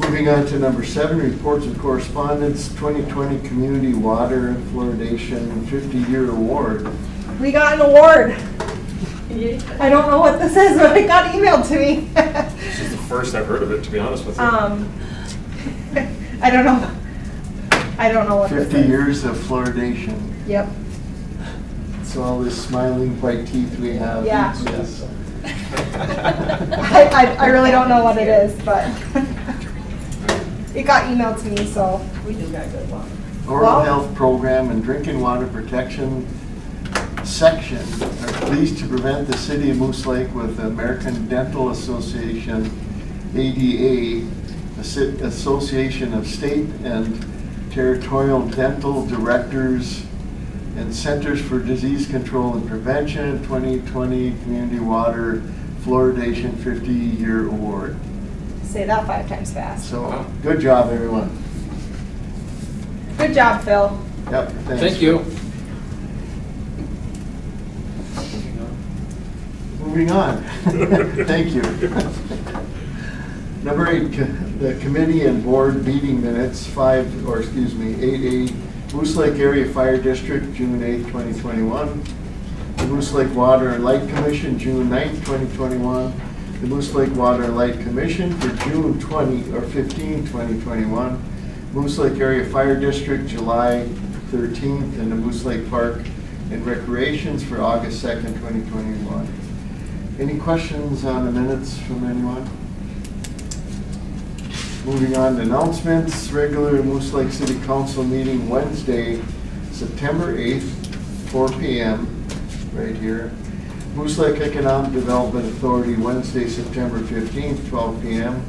Moving on to number 7, reports and correspondence, 2020 Community Water Fluoridation 50-Year Award. We got an award. I don't know what this is, but it got emailed to me. This is the first I've heard of it, to be honest with you. I don't know. I don't know what this is. 50 years of fluoridation. Yep. So all this smiling white teeth we have. Yeah. Yes. I really don't know what it is, but it got emailed to me, so. We do got good luck. Oral Well- Health Program and Drinking Water Protection Section are pleased to present the City of Moose Lake with the American Dental Association, ADA, Association of State and Territorial Dental Directors and Centers for Disease Control and Prevention 2020 Community Water Fluoridation 50-Year Award. Say that 5 times fast. So, good job, everyone. Good job, Phil. Yep, thanks. Thank you. Moving on. Thank you. Number 8, the committee and board meeting minutes, 8A, Moose Lake Area Fire District, June 8, 2021. The Moose Lake Water and Light Commission, June 9, 2021. The Moose Lake Water and Light Commission for June 15, 2021. Moose Lake Area Fire District, July 13th, and the Moose Lake Park and Recreations for August 2nd, 2021. Any questions on the minutes from anyone? Moving on to announcements, regular Moose Lake City Council meeting Wednesday, September 8th, 4 p.m., right here. Moose Lake Economic Development Authority, Wednesday, September 15th, 12 p.m.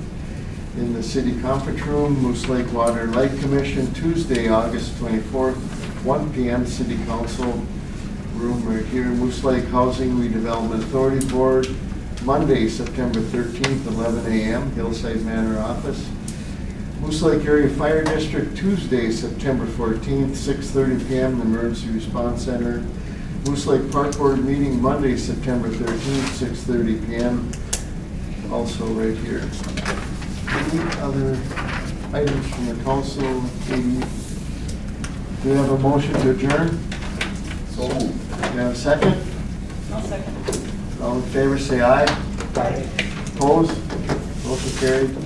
in the City Conference Room. Moose Lake Water and Light Commission, Tuesday, August 24th, 1 p.m., City Council room right here. Moose Lake Housing Redevelopment Authority Board, Monday, September 13th, 11 a.m., Hillside Manor Office. Moose Lake Area Fire District, Tuesday, September 14th, 6:30 p.m., the Emergency Response Center. Moose Lake Park Board meeting, Monday, September 13th, 6:30 p.m., also right here. Any other items from the council? Katie? Do we have a motion to adjourn? So moved. Do you have a second? I'll second. All in favor, say aye. Aye. Opposed? Motion carried.